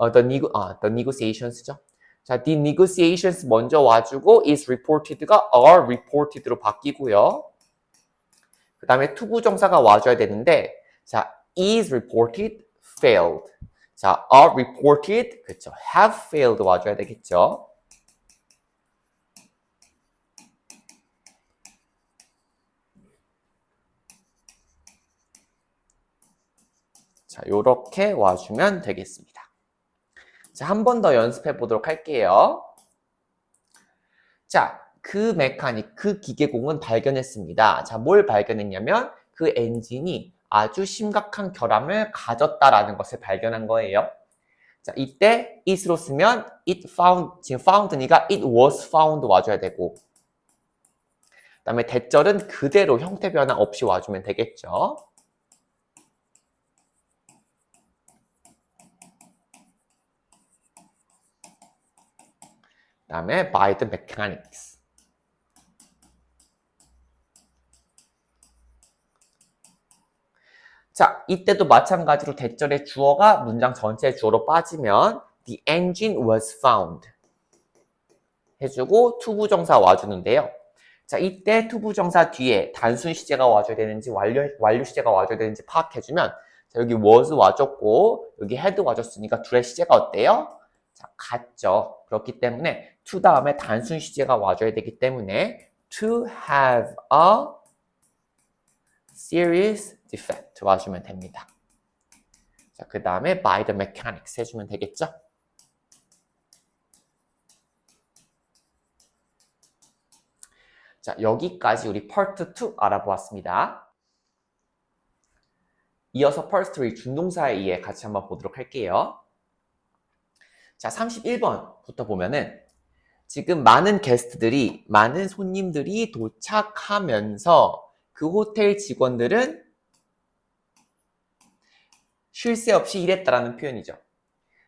A: negotiations죠. 자, the negotiations 먼저 와주고 is reported가 are reported로 바뀌고요. 그 다음에 투부정사가 와줘야 되는데, 자, is reported, failed. 자, are reported, 그쵸. have failed 와줘야 되겠죠. 자, 요렇게 와주면 되겠습니다. 자, 한 번 더 연습해 보도록 할게요. 자, 그 메카닉, 그 기계공은 발견했습니다. 자, 뭘 발견했냐면 그 엔진이 아주 심각한 결함을 가졌다라는 것을 발견한 거예요. 자, 이때 it으로 쓰면 it found, 지금 found니까 it was found 와줘야 되고 그 다음에 대절은 그대로 형태 변화 없이 와주면 되겠죠. 그 다음에 by the mechanics. 자, 이때도 마찬가지로 대절의 주어가 문장 전체의 주어로 빠지면 the engine was found 해주고 투부정사 와주는데요. 자, 이때 투부정사 뒤에 단순 시제가 와줘야 되는지 완료 시제가 와줘야 되는지 파악해주면 자, 여기 was 와줬고 여기 had 와줬으니까 둘의 시제가 어때요? 자, 같죠. 그렇기 때문에 to 다음에 단순 시제가 와줘야 되기 때문에 to have a serious defect 와주면 됩니다. 자, 그 다음에 by the mechanics 해주면 되겠죠. 자, 여기까지 우리 part 2 알아보았습니다. 이어서 part 3 준동사에 의해 같이 한번 보도록 할게요. 자, 31번부터 보면은 지금 많은 게스트들이, 많은 손님들이 도착하면서 그 호텔 직원들은 쉴 새 없이 일했다라는 표현이죠.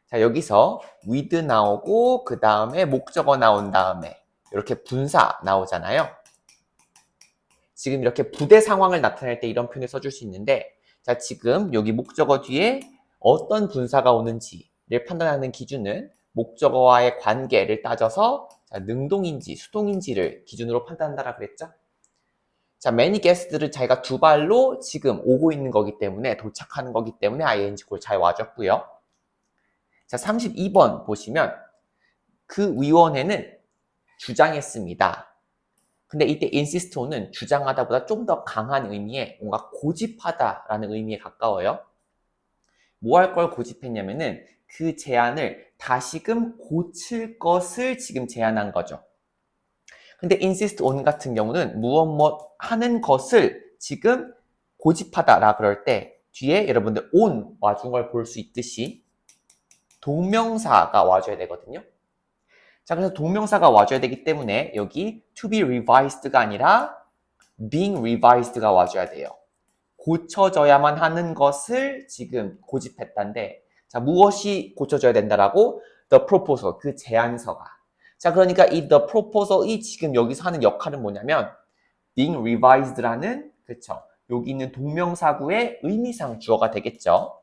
A: 자, 여기서 with 나오고 그 다음에 목적어 나온 다음에 이렇게 분사 나오잖아요. 지금 이렇게 부대 상황을 나타낼 때 이런 표현을 써줄 수 있는데 자, 지금 여기 목적어 뒤에 어떤 분사가 오는지를 판단하는 기준은 목적어와의 관계를 따져서 자, 능동인지 수동인지를 기준으로 판단한다라 그랬죠. 자, many guest들은 자기가 두 발로 지금 오고 있는 거기 때문에 도착하는 거기 때문에 ing 골 잘 와줬고요. 자, 32번 보시면 그 위원회는 주장했습니다. 근데 이때 insist온은 주장하다보다 좀 더 강한 의미의 뭔가 고집하다라는 의미에 가까워요. 뭐 할 걸 고집했냐면은 그 제안을 다시금 고칠 것을 지금 제안한 거죠. 근데 insist on 같은 경우는 무엇 하는 것을 지금 고집하다라 그럴 때 뒤에 여러분들 on 와준 걸 볼 수 있듯이 동명사가 와줘야 되거든요. 자, 그래서 동명사가 와줘야 되기 때문에 여기 to be revised가 아니라 being revised가 와줘야 돼요. 고쳐져야만 하는 것을 지금 고집했다인데 자, 무엇이 고쳐져야 된다라고? The proposal, 그 제안서가. 자, 그러니까 이 the proposal이 지금 여기서 하는 역할은 뭐냐면 being revised라는 그쵸? 여기 있는 동명사구의 의미상 주어가 되겠죠.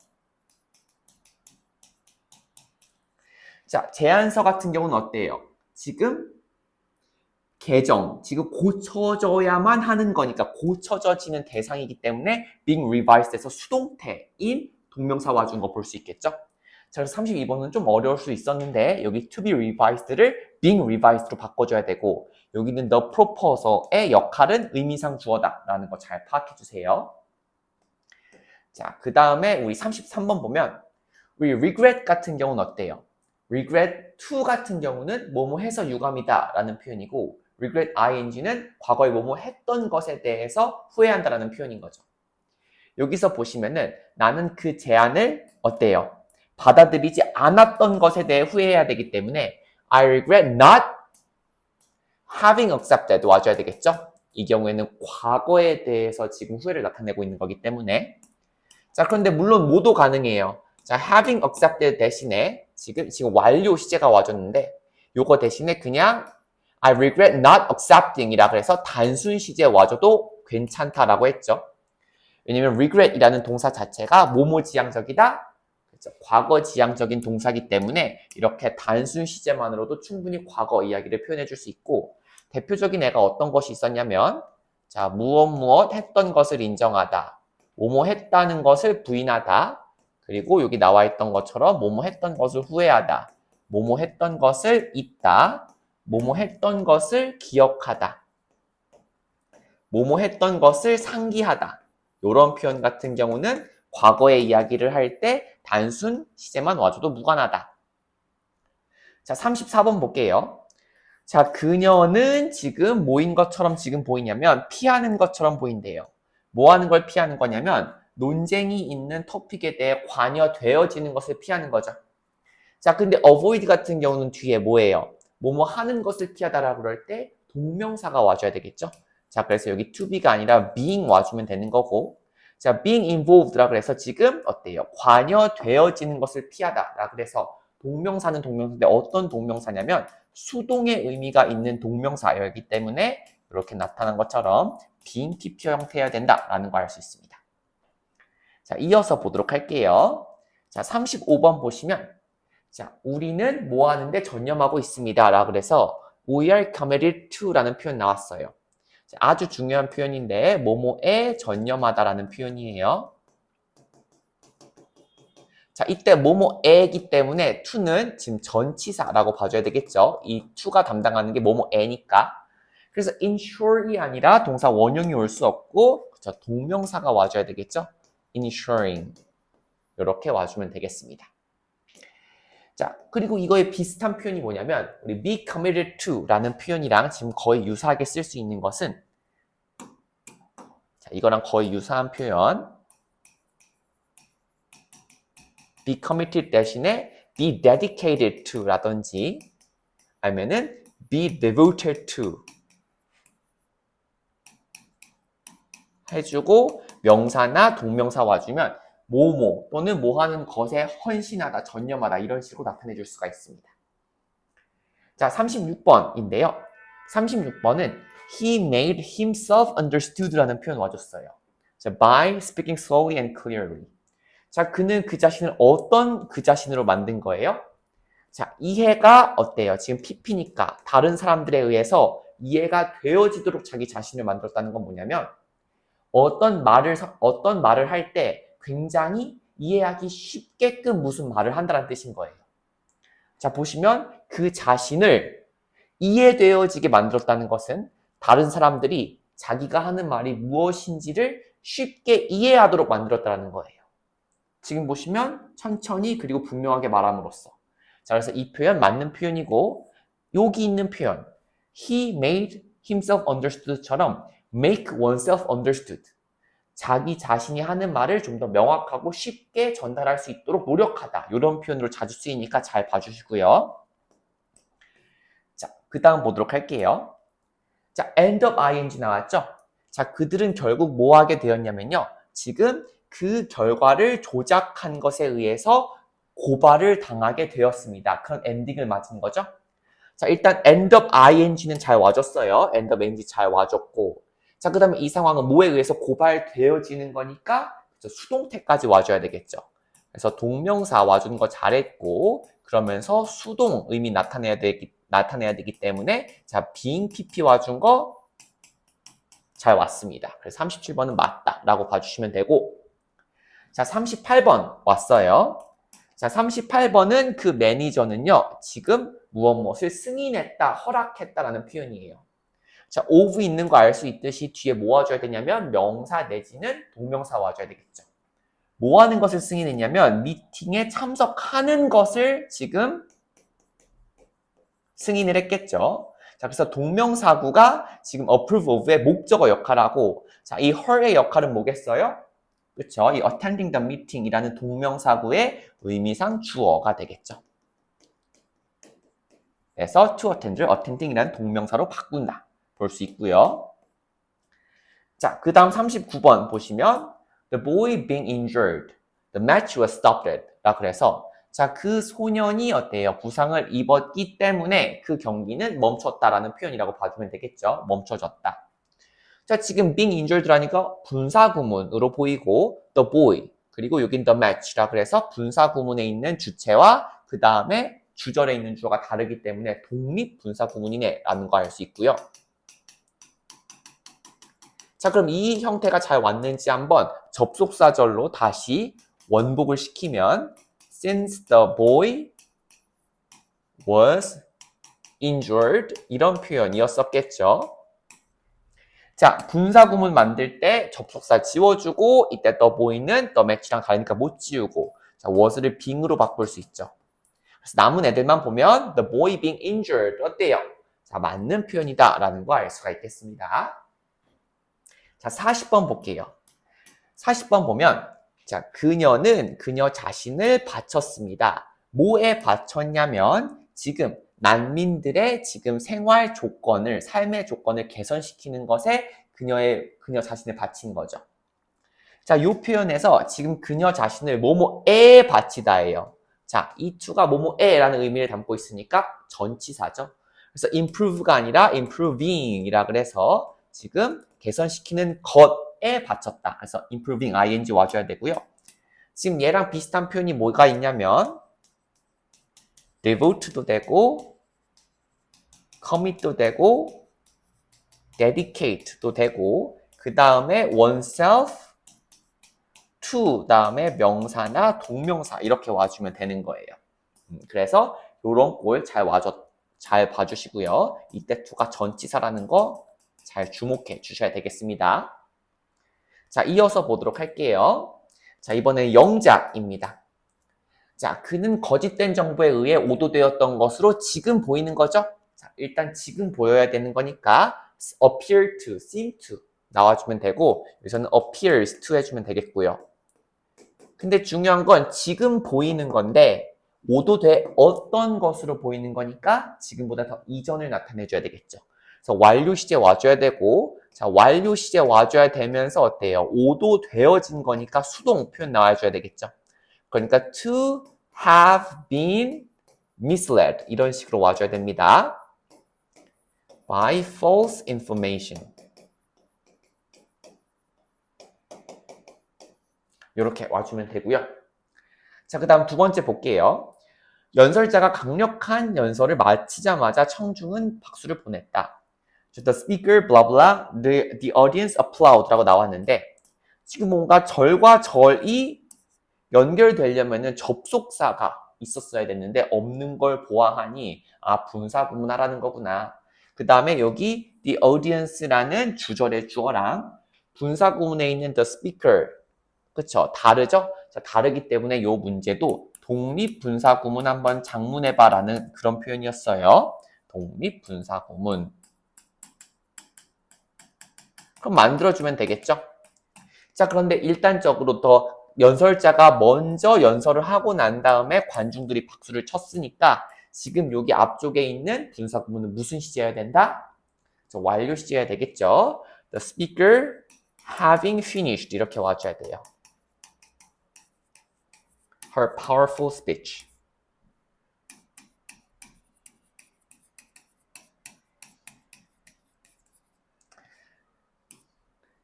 A: 자, 제안서 같은 경우는 어때요? 지금 개정, 지금 고쳐져야만 하는 거니까 고쳐져지는 대상이기 때문에 being revised에서 수동태인 동명사 와준 거 볼 수 있겠죠? 자, 그래서 32번은 좀 어려울 수 있었는데 여기 to be revised를 being revised로 바꿔줘야 되고 여기는 the proposal의 역할은 의미상 주어다라는 거 잘 파악해 주세요. 자, 그 다음에 우리 33번 보면 우리 regret 같은 경우는 어때요? regret to 같은 경우는 뭐뭐 해서 유감이다 라는 표현이고 regret ing는 과거에 뭐뭐 했던 것에 대해서 후회한다라는 표현인 거죠. 여기서 보시면은 나는 그 제안을 어때요? 받아들이지 않았던 것에 대해 후회해야 되기 때문에 I regret not having accepted 와줘야 되겠죠? 이 경우에는 과거에 대해서 지금 후회를 나타내고 있는 거기 때문에 자, 그런데 물론 모두 가능해요. 자, having accepted 대신에 지금 완료 시제가 와줬는데 요거 대신에 그냥 I regret not accepting 이라 그래서 단순 시제 와줘도 괜찮다라고 했죠. 왜냐면 regret이라는 동사 자체가 뭐뭐 지향적이다? 그렇죠? 과거 지향적인 동사기 때문에 이렇게 단순 시제만으로도 충분히 과거 이야기를 표현해 줄 수 있고 대표적인 애가 어떤 것이 있었냐면 자, 무엇 했던 것을 인정하다. 뭐뭐 했다는 것을 부인하다. 그리고 여기 나와 있던 것처럼 뭐뭐 했던 것을 후회하다. 뭐뭐 했던 것을 잊다. 뭐뭐 했던 것을 기억하다. 뭐뭐 했던 것을 상기하다. 이런 표현 같은 경우는 과거의 이야기를 할 때 단순 시제만 와줘도 무관하다. 자, 34번 볼게요. 자, 그녀는 지금 뭐인 것처럼 지금 보이냐면 피하는 것처럼 보인대요. 뭐 하는 걸 피하는 거냐면 논쟁이 있는 토픽에 대해 관여되어지는 것을 피하는 거죠. 자, 근데 avoid 같은 경우는 뒤에 뭐예요? 뭐뭐 하는 것을 피하다라고 그럴 때 동명사가 와줘야 되겠죠? 자, 그래서 여기 to be가 아니라 being 와주면 되는 거고 자, being involved라 그래서 지금 어때요? 관여되어지는 것을 피하다라 그래서 동명사는 동명사인데 어떤 동명사냐면 수동의 의미가 있는 동명사이기 때문에 이렇게 나타난 것처럼 being PP 형태여야 된다라는 걸 알 수 있습니다. 자, 이어서 보도록 할게요. 자, 35번 보시면 자, 우리는 뭐 하는데 전념하고 있습니다. 라 그래서 we are committed to 라는 표현 나왔어요. 자, 아주 중요한 표현인데 뭐뭐에 전념하다라는 표현이에요. 자, 이때 뭐뭐에기 때문에 to는 지금 전치사라고 봐줘야 되겠죠. 이 to가 담당하는 게 뭐뭐에니까. 그래서 ensure이 아니라 동사 원형이 올 수 없고 그쵸, 동명사가 와줘야 되겠죠. ensuring 이렇게 와주면 되겠습니다. 자, 그리고 이거에 비슷한 표현이 뭐냐면 우리 be committed to 라는 표현이랑 지금 거의 유사하게 쓸 수 있는 것은 자, 이거랑 거의 유사한 표현 be committed 대신에 be dedicated to 라든지 아니면은 be devoted to 해주고 명사나 동명사 와주면 뭐뭐 또는 뭐 하는 것에 헌신하다, 전념하다 이런 식으로 나타내 줄 수가 있습니다. 자, 36번인데요. 36번은 he made himself understood라는 표현 와줬어요. 자, by speaking slowly and clearly. 자, 그는 그 자신을 어떤 그 자신으로 만든 거예요? 자, 이해가 어때요? 지금 PP니까 다른 사람들에 의해서 이해가 되어지도록 자기 자신을 만들었다는 건 뭐냐면 어떤 말을 할 때 굉장히 이해하기 쉽게끔 무슨 말을 한다는 뜻인 거예요. 자, 보시면 그 자신을 이해되어지게 만들었다는 것은 다른 사람들이 자기가 하는 말이 무엇인지를 쉽게 이해하도록 만들었다는 거예요. 지금 보시면 천천히 그리고 분명하게 말함으로써 자, 그래서 이 표현 맞는 표현이고 여기 있는 표현 he made himself understood처럼 make oneself understood 자기 자신이 하는 말을 좀 더 명확하고 쉽게 전달할 수 있도록 노력하다 이런 표현으로 자주 쓰이니까 잘 봐주시고요. 자, 그 다음 보도록 할게요. 자, end of ing 나왔죠? 자, 그들은 결국 뭐 하게 되었냐면요. 지금 그 결과를 조작한 것에 의해서 고발을 당하게 되었습니다. 그런 엔딩을 맞은 거죠. 자, 일단 end of ing는 잘 와줬어요. end of ing 잘 와줬고 자, 그 다음에 이 상황은 뭐에 의해서 고발되어지는 거니까 수동태까지 와줘야 되겠죠. 그래서 동명사 와주는 거 잘했고 그러면서 수동 의미 나타내야 되기 때문에 자, being pp 와준 거 잘 왔습니다. 그래서 37번은 맞다 라고 봐주시면 되고 자, 38번 왔어요. 자, 38번은 그 매니저는요 지금 무엇을 승인했다, 허락했다라는 표현이에요. 자, of 있는 거 알 수 있듯이 뒤에 뭐 와줘야 되냐면 명사 내지는 동명사 와줘야 되겠죠. 뭐 하는 것을 승인했냐면 미팅에 참석하는 것을 지금 승인을 했겠죠. 자, 그래서 동명사구가 지금 approve of의 목적어 역할하고, 자, 이 her의 역할은 뭐겠어요? 그쵸? 이 attending the meeting 이라는 동명사구의 의미상 주어가 되겠죠. 그래서 to attend를 attending 이라는 동명사로 바꾼다. 볼 수 있고요. 자, 그 다음 39번 보시면 The boy being injured, the match was stopped. 라 그래서 자, 그 소년이 어때요? 부상을 입었기 때문에 그 경기는 멈췄다라는 표현이라고 봐주면 되겠죠. 멈춰졌다. 자, 지금 being injured라니까 분사구문으로 보이고 the boy, 그리고 여긴 the match라 그래서 분사구문에 있는 주체와 그 다음에 주절에 있는 주어가 다르기 때문에 독립 분사구문이네 라는 거 알 수 있고요. 자, 그럼 이 형태가 잘 왔는지 한번 접속사절로 다시 원복을 시키면 since the boy was injured 이런 표현이었었겠죠. 자, 분사구문 만들 때 접속사 지워주고 이때 the boy는 the match랑 다르니까 못 지우고 자, was를 being으로 바꿀 수 있죠. 그래서 남은 애들만 보면 the boy being injured 어때요? 자, 맞는 표현이다 라는 거 알 수가 있겠습니다. 자, 40번 볼게요. 40번 보면 자, 그녀는 그녀 자신을 바쳤습니다. 뭐에 바쳤냐면 지금 난민들의 지금 생활 조건을, 삶의 조건을 개선시키는 것에 그녀 자신을 바친 거죠. 자, 이 표현에서 지금 그녀 자신을 뭐뭐에 바치다예요. 자, 이 to가 뭐뭐에라는 의미를 담고 있으니까 전치사죠. 그래서 improve가 아니라 improving이라 그래서 지금 개선시키는 것에 바쳤다. 그래서 improving ing 와줘야 되고요. 지금 얘랑 비슷한 표현이 뭐가 있냐면 devote도 되고 commit도 되고 dedicate도 되고 그 다음에 oneself to 다음에 명사나 동명사 이렇게 와주면 되는 거예요. 그래서 요런 꼴 잘 봐주시고요. 이때 to가 전치사라는 거 잘 주목해 주셔야 되겠습니다. 자, 이어서 보도록 할게요. 자, 이번엔 영작입니다. 자, 그는 거짓된 정보에 의해 오도되었던 것으로 지금 보이는 거죠? 자, 일단 지금 보여야 되는 거니까 appear to, seem to 나와주면 되고 여기서는 appears to 해주면 되겠고요. 근데 중요한 건 지금 보이는 건데 오도돼 어떤 것으로 보이는 거니까 지금보다 더 이전을 나타내줘야 되겠죠. 그래서 완료 시제 와줘야 되고 자, 완료 시제 와줘야 되면서 어때요? 오도되어진 거니까 수동 표현 나와줘야 되겠죠. 그러니까 to have been misled 이런 식으로 와줘야 됩니다. by false information 이렇게 와주면 되고요. 자, 그 다음 두 번째 볼게요. 연설자가 강력한 연설을 마치자마자 청중은 박수를 보냈다. The speaker, blah blah, the audience applaud라고 나왔는데 지금 뭔가 절과 절이 연결되려면은 접속사가 있었어야 됐는데 없는 걸 보아하니 아, 분사구문하라는 거구나. 그 다음에 여기 the audience라는 주절의 주어랑 분사구문에 있는 the speaker 그쵸? 다르죠? 자, 다르기 때문에 이 문제도 독립분사구문 한번 작문해봐라는 그런 표현이었어요. 독립분사구문. 그럼 만들어주면 되겠죠? 자, 그런데 일단적으로 더 연설자가 먼저 연설을 하고 난 다음에 관중들이 박수를 쳤으니까 지금 여기 앞쪽에 있는 분사구문은 무슨 시제여야 된다? 완료 시제여야 되겠죠? The speaker having finished 이렇게 와줘야 돼요. Her powerful speech.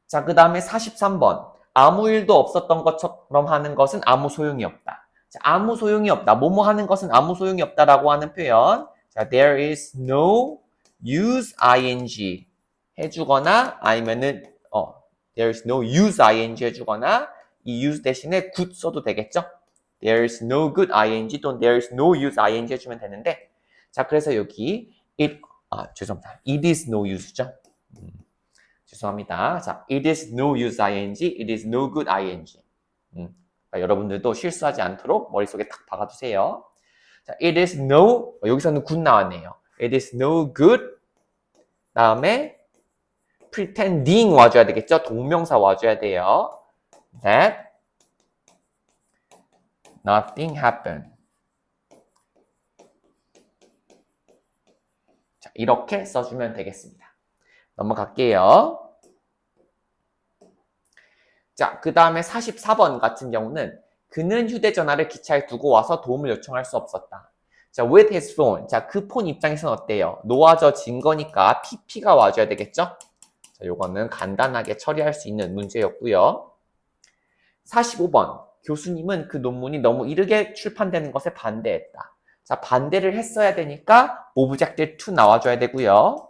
A: 자, 그 다음에 43번. 아무 일도 없었던 것처럼 하는 것은 아무 소용이 없다. 자, 아무 소용이 없다. 뭐뭐 하는 것은 아무 소용이 없다라고 하는 표현. 자, there is no use ing 해주거나 아니면은 there is no use ing 해주거나 이 use 대신에 good 써도 되겠죠? There is no good ing 또는 there is no use ing 해주면 되는데 자, 그래서 여기 죄송합니다. It is no use죠? 죄송합니다. 자, it is no use ing, it is no good ing. 그러니까 여러분들도 실수하지 않도록 머릿속에 딱 박아두세요. 자, it is no, 여기서는 good 나왔네요. It is no good. 다음에 pretending 와줘야 되겠죠? 동명사 와줘야 돼요. That nothing happened. 자, 이렇게 써주면 되겠습니다. 넘어갈게요. 자, 그 다음에 44번 같은 경우는 그는 휴대전화를 기차에 두고 와서 도움을 요청할 수 없었다. 자, with his phone. 자, 그 폰 입장에서는 어때요? 놓아진 거니까 PP가 와줘야 되겠죠? 자, 요거는 간단하게 처리할 수 있는 문제였고요. 45번. 교수님은 그 논문이 너무 이르게 출판되는 것에 반대했다. 자, 반대를 했어야 되니까 object to 나와줘야 되고요.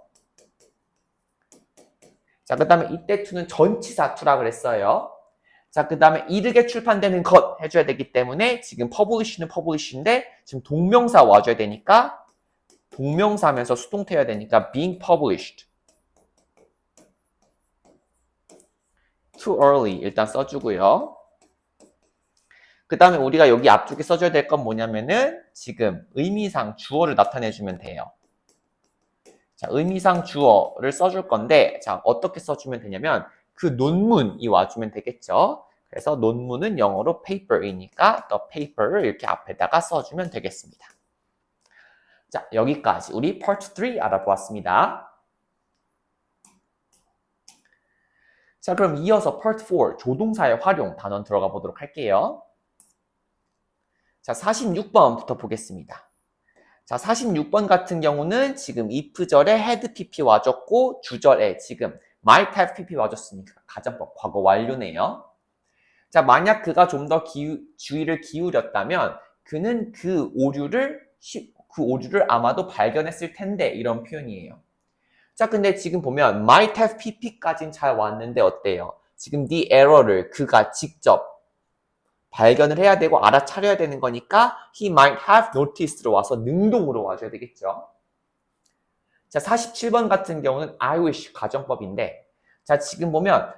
A: 자, 그 다음에 이때 to는 전치사 to라 그랬어요. 자, 그 다음에 이르게 출판되는 것 해줘야 되기 때문에 지금 publish는 publish인데 지금 동명사 와줘야 되니까 동명사 하면서 수동태여야 되니까 being published. too early 일단 써주고요. 그 다음에 우리가 여기 앞쪽에 써줘야 될 건 뭐냐면은 지금 의미상 주어를 나타내주면 돼요. 자, 의미상 주어를 써줄 건데 자, 어떻게 써주면 되냐면 그 논문이 와주면 되겠죠. 그래서 논문은 영어로 paper이니까 the paper를 이렇게 앞에다가 써주면 되겠습니다. 자, 여기까지 우리 part 3 알아보았습니다. 자, 그럼 이어서 part 4 조동사의 활용 단원 들어가 보도록 할게요. 자, 46번부터 보겠습니다. 자, 46번 같은 경우는 지금 if절에 had pp 와줬고 주절에 지금 might have pp 와줬으니까 가정법 과거 완료네요. 자, 만약 그가 좀 더 주의를 기울였다면 그는 그 오류를 아마도 발견했을 텐데 이런 표현이에요. 자, 근데 지금 보면 might have pp까지는 잘 왔는데 어때요? 지금 the error를 그가 직접 발견을 해야 되고 알아차려야 되는 거니까 he might have noticed로 와서 능동으로 와줘야 되겠죠. 자, 47번 같은 경우는 I wish 가정법인데 자, 지금 보면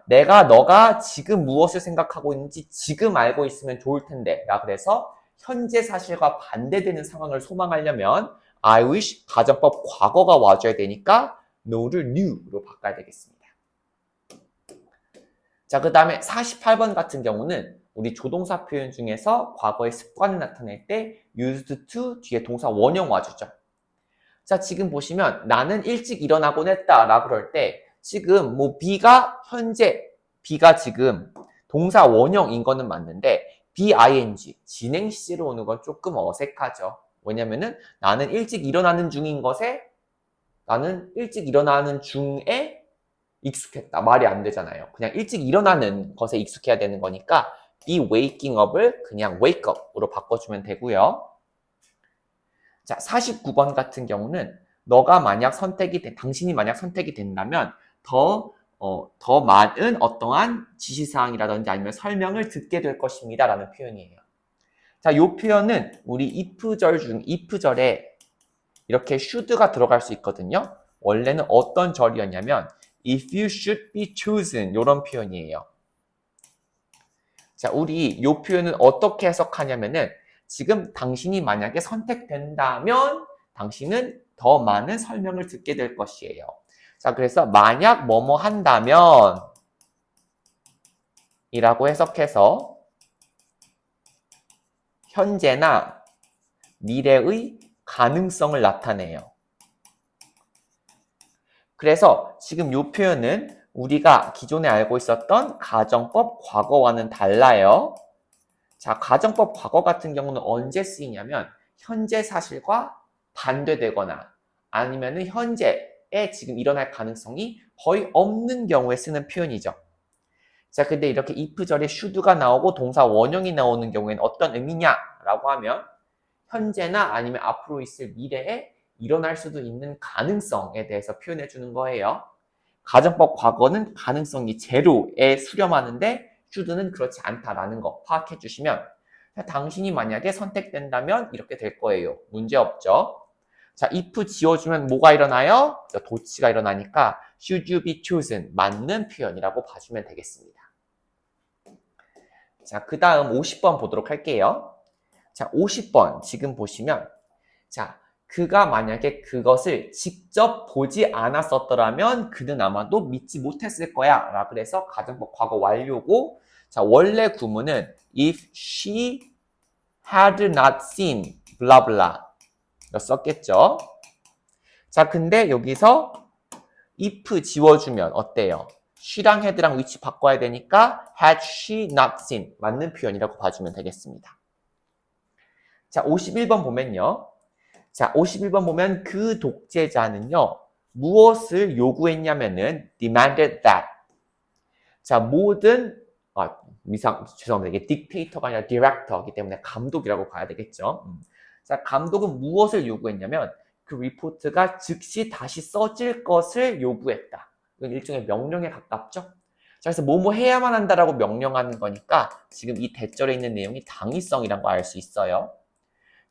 A: 너가 지금 무엇을 생각하고 있는지 지금 알고 있으면 좋을 텐데 야, 그래서 현재 사실과 반대되는 상황을 소망하려면 I wish 가정법 과거가 와줘야 되니까 know를 knew로 바꿔야 되겠습니다. 자, 그 다음에 48번 같은 경우는 우리 조동사 표현 중에서 과거의 습관을 나타낼 때 used to 뒤에 동사 원형 와주죠. 자, 지금 보시면 나는 일찍 일어나곤 했다 라고 그럴 때 지금 뭐 B가 지금 동사 원형인 거는 맞는데 BING 진행 시제로 오는 건 조금 어색하죠. 왜냐면은 나는 일찍 일어나는 중인 것에 나는 일찍 일어나는 중에 익숙했다. 말이 안 되잖아요. 그냥 일찍 일어나는 것에 익숙해야 되는 거니까 be waking up을 그냥 wake up으로 바꿔주면 되고요. 자, 49번 같은 경우는 당신이 만약 선택이 된다면 더 많은 어떠한 지시사항이라든지 아니면 설명을 듣게 될 것입니다. 라는 표현이에요. 자, 이 표현은 우리 if절에 이렇게 should가 들어갈 수 있거든요. 원래는 어떤 절이었냐면 if you should be chosen 이런 표현이에요. 자, 우리 이 표현은 어떻게 해석하냐면은 지금 당신이 만약에 선택된다면 당신은 더 많은 설명을 듣게 될 것이에요. 자, 그래서 만약 뭐뭐 한다면 이라고 해석해서 현재나 미래의 가능성을 나타내요. 그래서 지금 이 표현은 우리가 기존에 알고 있었던 가정법 과거와는 달라요. 자, 가정법 과거 같은 경우는 언제 쓰이냐면 현재 사실과 반대되거나 아니면은 현재에 지금 일어날 가능성이 거의 없는 경우에 쓰는 표현이죠. 자, 근데 이렇게 if절에 should가 나오고 동사 원형이 나오는 경우에는 어떤 의미냐라고 하면 현재나 아니면 앞으로 있을 미래에 일어날 수도 있는 가능성에 대해서 표현해 주는 거예요. 가정법 과거는 가능성이 제로에 수렴하는데 should는 그렇지 않다라는 거 파악해 주시면 당신이 만약에 선택된다면 이렇게 될 거예요. 문제 없죠? 자, if 지워주면 뭐가 일어나요? 도치가 일어나니까 should you be chosen 맞는 표현이라고 봐주면 되겠습니다. 자, 그 다음 50번 보도록 할게요. 자, 50번 지금 보시면 자, 그가 만약에 그것을 직접 보지 않았었더라면 그는 아마도 믿지 못했을 거야. 라 그래서 가정법 과거 완료고, 자, 원래 구문은 if she had not seen blah blah 썼겠죠. 자, 근데 여기서 if 지워주면 어때요? she랑 had랑 위치 바꿔야 되니까 had she not seen 맞는 표현이라고 봐주면 되겠습니다. 자, 51번 보면요. 자, 51번 보면 그 독재자는요. 무엇을 요구했냐면은 demanded that. 자, 모든 죄송합니다. 이게 딕테이터가 아니라 디렉터이기 때문에 감독이라고 봐야 되겠죠. 자, 감독은 무엇을 요구했냐면 그 리포트가 즉시 다시 써질 것을 요구했다. 이건 일종의 명령에 가깝죠. 자, 그래서 뭐뭐 해야만 한다라고 명령하는 거니까 지금 이 대절에 있는 내용이 당위성이라고 알 수 있어요.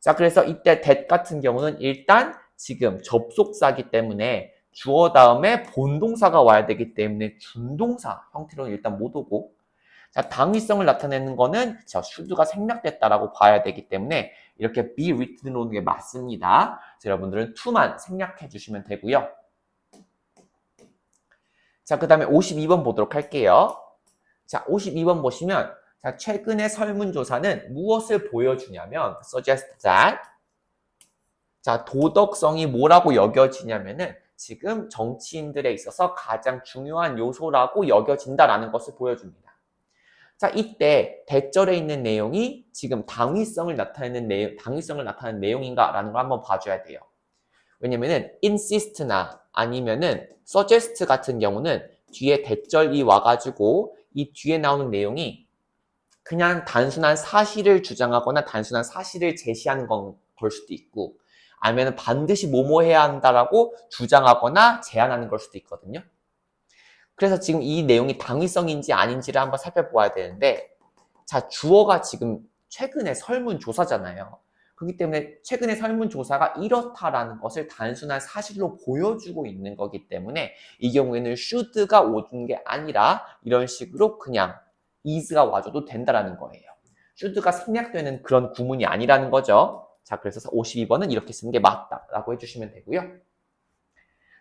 A: 자, 그래서 이때 that 같은 경우는 일단 지금 접속사기 때문에 주어 다음에 본동사가 와야 되기 때문에 준동사 형태로는 일단 못 오고, 자, 당위성을 나타내는 거는 자, should가 생략됐다라고 봐야 되기 때문에 이렇게 be written으로 오는 게 맞습니다. 자, 여러분들은 to만 생략해 주시면 되고요. 자, 그 다음에 52번 보도록 할게요. 자, 52번 보시면 자, 최근의 설문조사는 무엇을 보여주냐면 suggest that. 자, 도덕성이 뭐라고 여겨지냐면은 지금 정치인들에 있어서 가장 중요한 요소라고 여겨진다라는 것을 보여줍니다. 자, 이때 대절에 있는 내용이 지금 당위성을 나타내는 내용인가라는 걸 한번 봐줘야 돼요. 왜냐면은 insist나 아니면은 suggest 같은 경우는 뒤에 대절이 와가지고 이 뒤에 나오는 내용이 그냥 단순한 사실을 주장하거나 단순한 사실을 제시하는 걸 수도 있고, 아니면 반드시 뭐뭐 해야 한다라고 주장하거나 제안하는 걸 수도 있거든요. 그래서 지금 이 내용이 당위성인지 아닌지를 한번 살펴보아야 되는데, 자, 주어가 지금 최근의 설문조사잖아요. 그렇기 때문에 최근의 설문조사가 이렇다라는 것을 단순한 사실로 보여주고 있는 거기 때문에 이 경우에는 should가 오는 게 아니라 이런 식으로 그냥 is가 와줘도 된다라는 거예요. should가 생략되는 그런 구문이 아니라는 거죠. 자, 그래서 52번은 이렇게 쓰는 게 맞다라고 해주시면 되고요.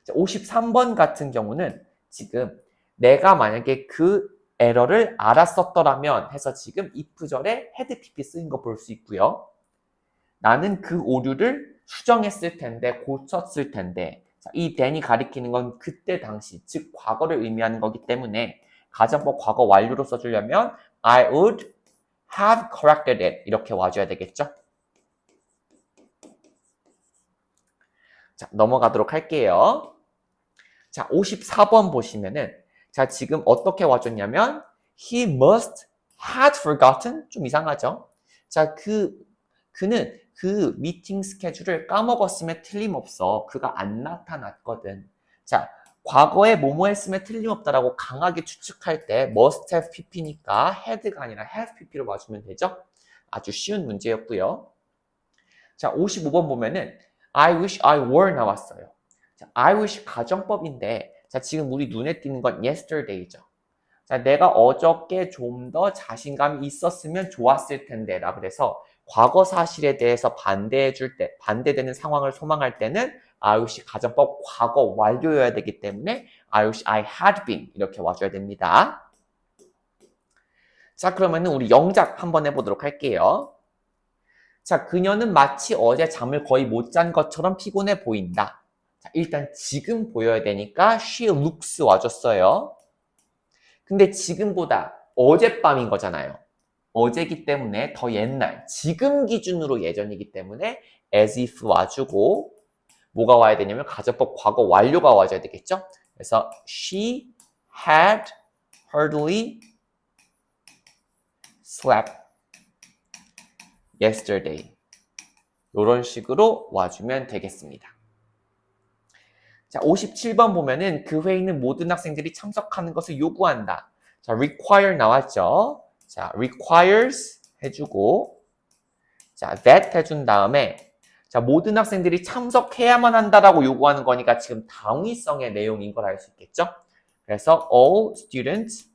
A: 자, 53번 같은 경우는 지금 내가 만약에 그 에러를 알았었더라면 해서 지금 if절에 had pp 쓰인 거 볼 수 있고요. 나는 그 오류를 수정했을 텐데, 고쳤을 텐데. 자, 이 then이 가리키는 건 그때 당시, 즉 과거를 의미하는 거기 때문에 가정법 과거 완료로 써주려면 I would have corrected it 이렇게 와줘야 되겠죠. 자, 넘어가도록 할게요. 자, 54번 보시면은 자, 지금 어떻게 와줬냐면 he must had forgotten 좀 이상하죠. 자, 그는 그 미팅 스케줄을 까먹었음에 틀림없어. 그가 안 나타났거든. 자, 과거에 뭐뭐 했으면 틀림없다라고 강하게 추측할 때 must have pp니까 had가 아니라 have pp로 와주면 되죠. 아주 쉬운 문제였고요. 자, 55번 보면은 I wish I were 나왔어요. 자, I wish 가정법인데 자, 지금 우리 눈에 띄는 건 yesterday죠. 자, 내가 어저께 좀 더 자신감이 있었으면 좋았을 텐데 라 그래서 과거 사실에 대해서 반대되는 상황을 소망할 때는 I wish 가정법 과거 완료여야 되기 때문에 I wish I had been 이렇게 와줘야 됩니다. 자, 그러면은 우리 영작 한번 해보도록 할게요. 자, 그녀는 마치 어제 잠을 거의 못 잔 것처럼 피곤해 보인다. 자, 일단 지금 보여야 되니까 she looks 와줬어요. 근데 지금보다 어젯밤인 거잖아요. 어제기 때문에 더 옛날, 지금 기준으로 예전이기 때문에 as if 와주고 뭐가 와야 되냐면 가정법 과거 완료가 와줘야 되겠죠? 그래서 she had hardly slept yesterday. 이런 식으로 와주면 되겠습니다. 자, 57번 보면은 그 회의는 모든 학생들이 참석하는 것을 요구한다. 자, require 나왔죠? 자, requires 해주고, 자, that 해준 다음에, 자, 모든 학생들이 참석해야만 한다라고 요구하는 거니까 지금 당위성의 내용인 걸 알 수 있겠죠? 그래서 all students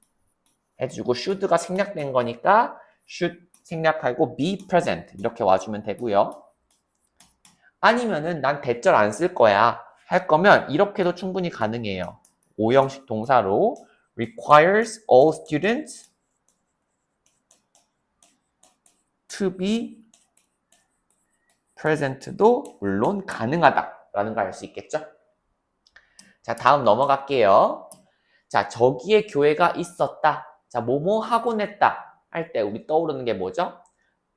A: 해주고, should가 생략된 거니까 should 생략하고 be present 이렇게 와주면 되고요. 아니면은 난 대절 안 쓸 거야 할 거면 이렇게도 충분히 가능해요. 5형식 동사로 requires all students to be present도 물론 가능하다라는 걸 알 수 있겠죠? 자, 다음 넘어갈게요. 자, 저기에 교회가 있었다. 자, 뭐뭐 하곤 했다 할 때 우리 떠오르는 게 뭐죠?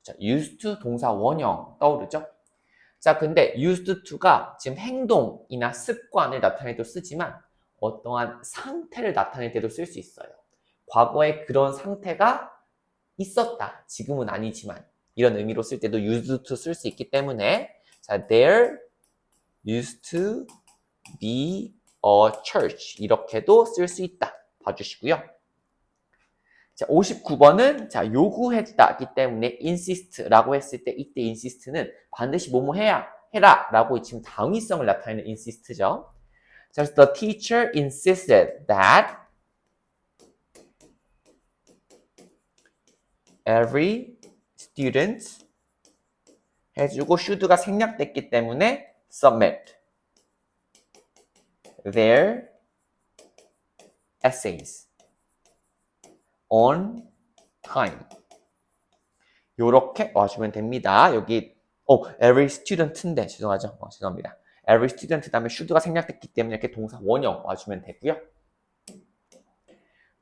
A: 자, used to 동사 원형 떠오르죠? 자, 근데 used to가 지금 행동이나 습관을 나타낼 때도 쓰지만 어떠한 상태를 나타낼 때도 쓸 수 있어요. 과거에 그런 상태가 있었다. 지금은 아니지만 이런 의미로 쓸 때도 used to 쓸 수 있기 때문에 자, there used to be a church 이렇게도 쓸 수 있다. 봐주시고요. 자, 59번은 자, 요구했다기 때문에 insist라고 했을 때 이때 insist는 반드시 뭐뭐 해라 라고 지금 당위성을 나타내는 insist죠. 자, 그래서 the teacher insisted that every student 해주고 should가 생략됐기 때문에 submit their essays on time. 요렇게 와주면 됩니다. 여기 every student인데 죄송하죠. 죄송합니다. every student 다음에 should가 생략됐기 때문에 이렇게 동사 원형 와주면 되고요.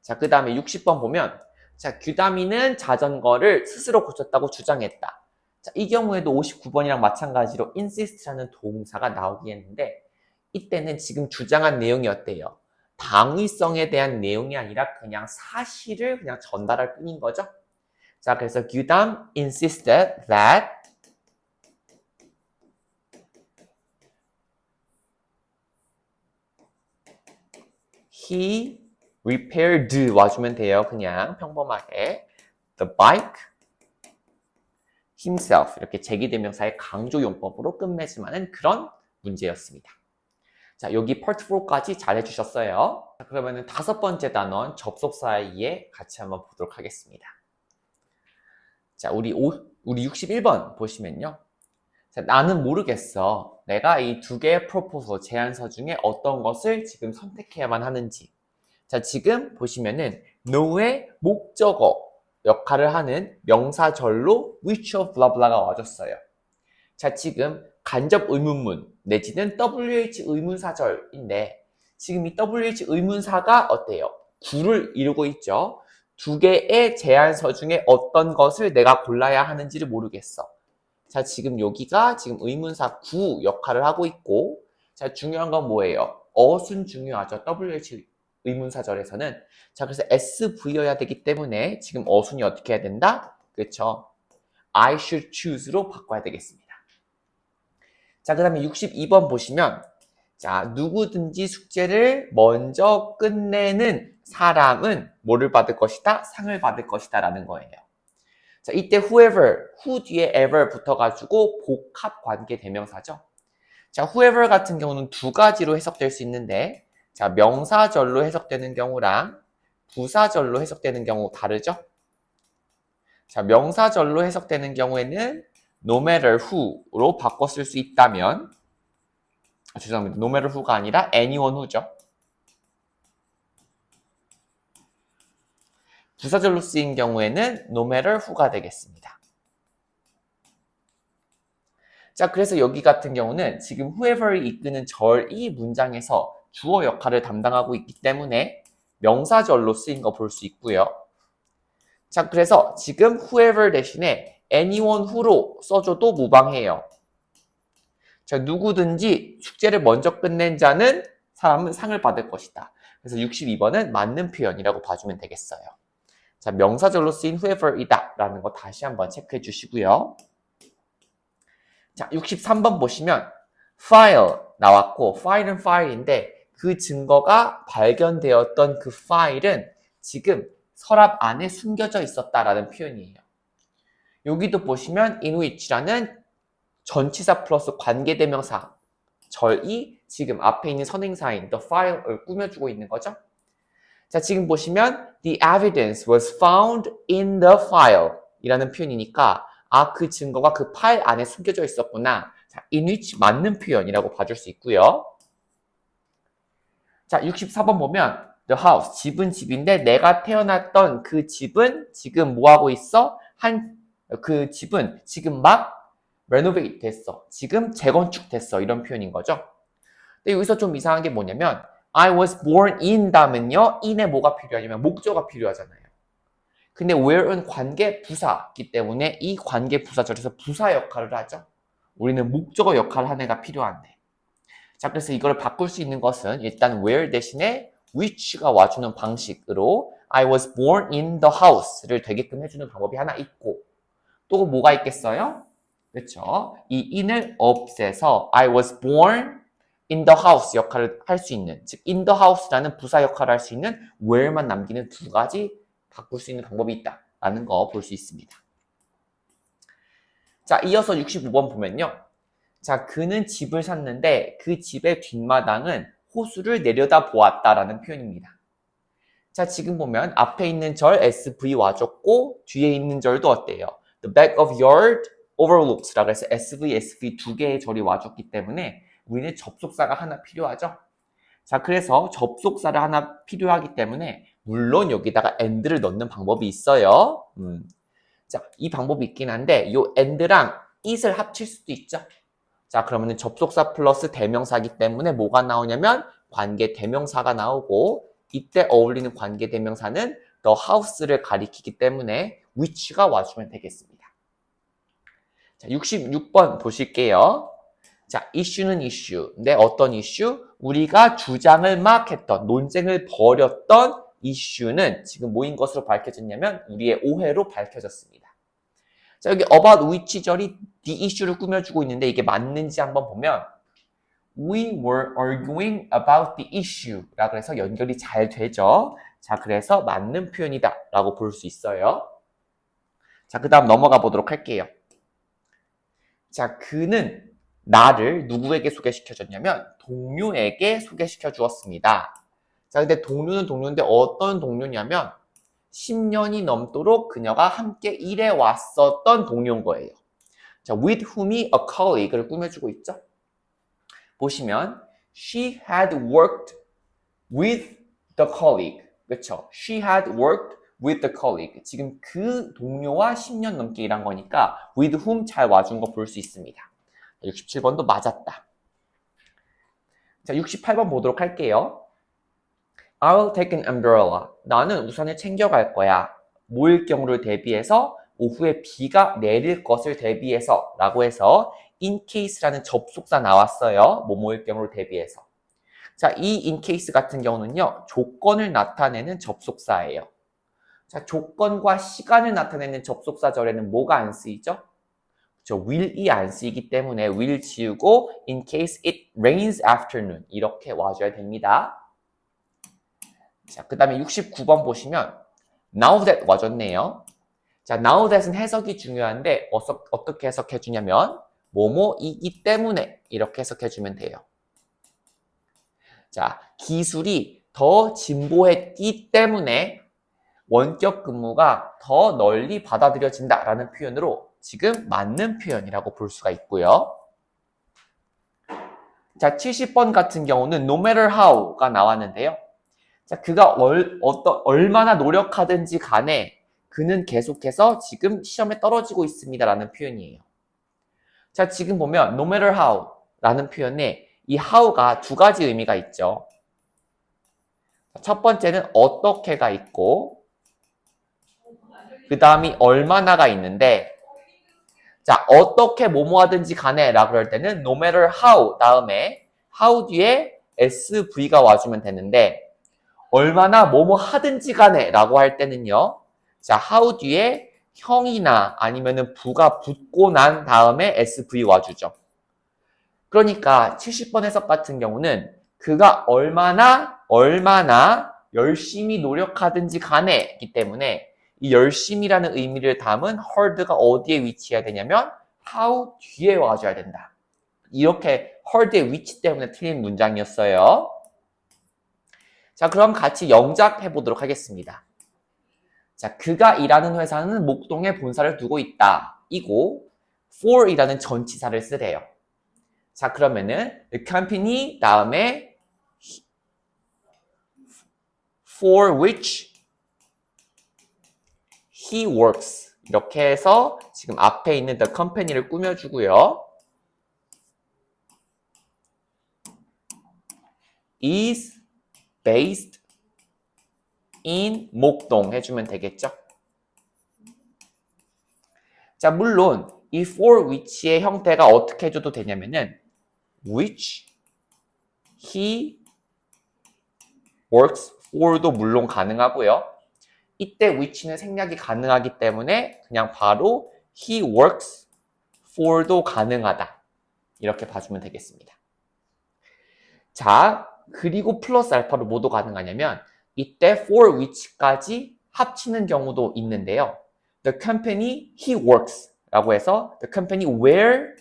A: 자, 그 다음에 60번 보면 자, 규다미는 자전거를 스스로 고쳤다고 주장했다. 자, 이 경우에도 59번이랑 마찬가지로 insist라는 동사가 나오겠는데 이때는 지금 주장한 내용이 어때요? 당위성에 대한 내용이 아니라 그냥 사실을 그냥 전달할 뿐인 거죠. 자, 그래서 규담 insisted that he repaired 와주면 돼요. 그냥 평범하게 the bike himself 이렇게 제기대명사의 강조 용법으로 끝맺음하는 그런 문제였습니다. 자, 여기 part 4까지 잘 해주셨어요. 자, 그러면은 5번째 단원 접속사에 같이 한번 보도록 하겠습니다. 자, 우리 61번 보시면요. 자, 나는 모르겠어. 내가 이 두 개의 프로포서 제안서 중에 어떤 것을 지금 선택해야만 하는지. 자, 지금 보시면은 no의 목적어 역할을 하는 명사절로 which of blah blah가 와줬어요. 자, 지금 간접 의문문 내지는 WH 의문사절인데 지금 이 WH 의문사가 어때요? 구를 이루고 있죠. 두 개의 제안서 중에 어떤 것을 내가 골라야 하는지를 모르겠어. 자, 지금 여기가 지금 의문사 구 역할을 하고 있고 자, 중요한 건 뭐예요? 어순 중요하죠. WH 의문사절에서는. 자, 그래서 SV여야 되기 때문에 지금 어순이 어떻게 해야 된다? 그렇죠. I should choose로 바꿔야 되겠습니다. 자, 그 다음에 62번 보시면 자, 누구든지 숙제를 먼저 끝내는 사람은 뭐를 받을 것이다? 상을 받을 것이다 라는 거예요. 자, 이때 whoever, who 뒤에 ever 붙어가지고 복합 관계 대명사죠. 자, whoever 같은 경우는 두 가지로 해석될 수 있는데 자, 명사절로 해석되는 경우랑 부사절로 해석되는 경우 다르죠? 자, 명사절로 해석되는 경우에는 no matter who로 바꿔 쓸 수 있다면 죄송합니다. no matter who가 아니라 anyone who죠. 부사절로 쓰인 경우에는 no matter who가 되겠습니다. 자, 그래서 여기 같은 경우는 지금 whoever를 이끄는 절이 문장에서 주어 역할을 담당하고 있기 때문에 명사절로 쓰인 거 볼 수 있고요. 자, 그래서 지금 whoever 대신에 anyone who로 써줘도 무방해요. 자, 누구든지 숙제를 먼저 끝낸 사람은 상을 받을 것이다. 그래서 62번은 맞는 표현이라고 봐주면 되겠어요. 자, 명사절로 쓰인 whoever이다 라는 거 다시 한번 체크해 주시고요. 자, 63번 보시면 file 나왔고 파일은 파일인데 그 증거가 발견되었던 그 파일은 지금 서랍 안에 숨겨져 있었다라는 표현이에요. 여기도 보시면 in which라는 전치사 플러스 관계대명사 절이 지금 앞에 있는 선행사인 the file을 꾸며주고 있는 거죠. 자, 지금 보시면 the evidence was found in the file 이라는 표현이니까 그 증거가 그 파일 안에 숨겨져 있었구나 자, in which 맞는 표현이라고 봐줄 수 있고요. 자, 64번 보면 the house, 집은 집인데 내가 태어났던 그 집은 지금 뭐 하고 있어? 그 집은 지금 막 renovate 됐어. 지금 재건축됐어. 이런 표현인 거죠. 근데 여기서 좀 이상한 게 뭐냐면 I was born in 다음은요. in에 뭐가 필요하냐면 목조가 필요하잖아요. 근데 where은 관계 부사이기 때문에 이 관계 부사절에서 부사 역할을 하죠. 우리는 목적어 역할을 하는 애가 필요한데. 자, 그래서 이걸 바꿀 수 있는 것은 일단 where 대신에 which가 와주는 방식으로 I was born in the house를 되게끔 해주는 방법이 하나 있고 또 뭐가 있겠어요? 그렇죠? 이 in을 없애서 I was born in the house 역할을 할 수 있는 즉 in the house라는 부사 역할을 할 수 있는 where만 남기는 두 가지 바꿀 수 있는 방법이 있다라는 거 볼 수 있습니다. 자, 이어서 65번 보면요. 자, 그는 집을 샀는데 그 집의 뒷마당은 호수를 내려다 보았다라는 표현입니다. 자, 지금 보면 앞에 있는 절 SV 와줬고 뒤에 있는 절도 어때요? The back of yard overlooks라고 해서 SV, SV 두 개의 절이 와줬기 때문에 우리는 접속사가 하나 필요하죠. 자, 그래서 접속사를 하나 필요하기 때문에 물론 여기다가 and를 넣는 방법이 있어요. 자, 이 방법이 있긴 한데 이 and랑 it을 합칠 수도 있죠. 자, 그러면 접속사 플러스 대명사이기 때문에 뭐가 나오냐면 관계 대명사가 나오고 이때 어울리는 관계 대명사는 the house를 가리키기 때문에 which가 와주면 되겠습니다. 자, 66번 보실게요. 자, issue는 issue. 근데 어떤 issue? 우리가 주장을 막 했던, 논쟁을 벌였던 issue는 지금 뭐인 것으로 밝혀졌냐면 우리의 오해로 밝혀졌습니다. 자, 여기 about which 절이 the issue를 꾸며주고 있는데 이게 맞는지 한번 보면 We were arguing about the issue 라고 해서 연결이 잘 되죠. 자, 그래서 맞는 표현이다 라고 볼 수 있어요. 자, 그 다음 넘어가 보도록 할게요. 자, 그는 나를 누구에게 소개시켜줬냐면 동료에게 소개시켜 주었습니다. 자, 근데 동료는 동료인데 어떤 동료냐면 10년이 넘도록 그녀가 함께 일해 왔었던 동료인 거예요. 자, with whom이 a colleague를 꾸며주고 있죠. 보시면 she had worked with the colleague. 그렇죠? She had worked with the colleague. 지금 그 동료와 10년 넘게 일한 거니까 with whom 잘 와준 거 볼 수 있습니다. 67번도 맞았다. 자, 68번 보도록 할게요. I'll take an umbrella. 나는 우산을 챙겨갈 거야. 모일 경우를 대비해서 오후에 비가 내릴 것을 대비해서 라고 해서 in case라는 접속사 나왔어요. 뭐뭐일 경우를 대비해서. 자, 이 in case 같은 경우는요. 조건을 나타내는 접속사예요. 자, 조건과 시간을 나타내는 접속사절에는 뭐가 안 쓰이죠? 그렇죠. will이 안 쓰이기 때문에 will 지우고 in case it rains afternoon 이렇게 와줘야 됩니다. 자, 그 다음에 69번 보시면 now that 와줬네요. 자, now that은 해석이 중요한데 어떻게 해석해 주냐면 뭐뭐이기 때문에 이렇게 해석해 주면 돼요. 자, 기술이 더 진보했기 때문에 원격 근무가 더 널리 받아들여진다라는 표현으로 지금 맞는 표현이라고 볼 수가 있고요. 자, 70번 같은 경우는 no matter how가 나왔는데요. 자, 그가 얼마나 노력하든지 간에 그는 계속해서 지금 시험에 떨어지고 있습니다라는 표현이에요. 자, 지금 보면 no matter how라는 표현에 이 how가 두 가지 의미가 있죠. 첫 번째는 어떻게가 있고 그 다음이 얼마나가 있는데 자, 어떻게 뭐뭐 하든지 간에 라고 할 때는 no matter how 다음에 how 뒤에 SV가 와주면 되는데 얼마나 뭐뭐 하든지 간에 라고 할 때는요. 자, how 뒤에 형이나 아니면은 부가 붙고 난 다음에 SV 와주죠. 그러니까 70번 해석 같은 경우는 그가 얼마나 열심히 노력하든지 간에이기 때문에 이 열심이라는 의미를 담은 hard가 어디에 위치해야 되냐면 how 뒤에 와줘야 된다. 이렇게 hard의 위치 때문에 틀린 문장이었어요. 자, 그럼 같이 영작해 보도록 하겠습니다. 자, 그가 일하는 회사는 목동에 본사를 두고 있다. 이고 for이라는 전치사를 쓰래요. 자, 그러면은 the company 다음에 for which he works 이렇게 해서 지금 앞에 있는 the company를 꾸며주고요. is based in 목동 해주면 되겠죠. 자, 물론 이 for which의 형태가 어떻게 해줘도 되냐면은 which he works for도 물론 가능하고요. 이때 which는 생략이 가능하기 때문에 그냥 바로 he works for도 가능하다. 이렇게 봐주면 되겠습니다. 자, 그리고 플러스 알파로 뭐도 가능하냐면 이때 for which까지 합치는 경우도 있는데요. The company he works 라고 해서 the company where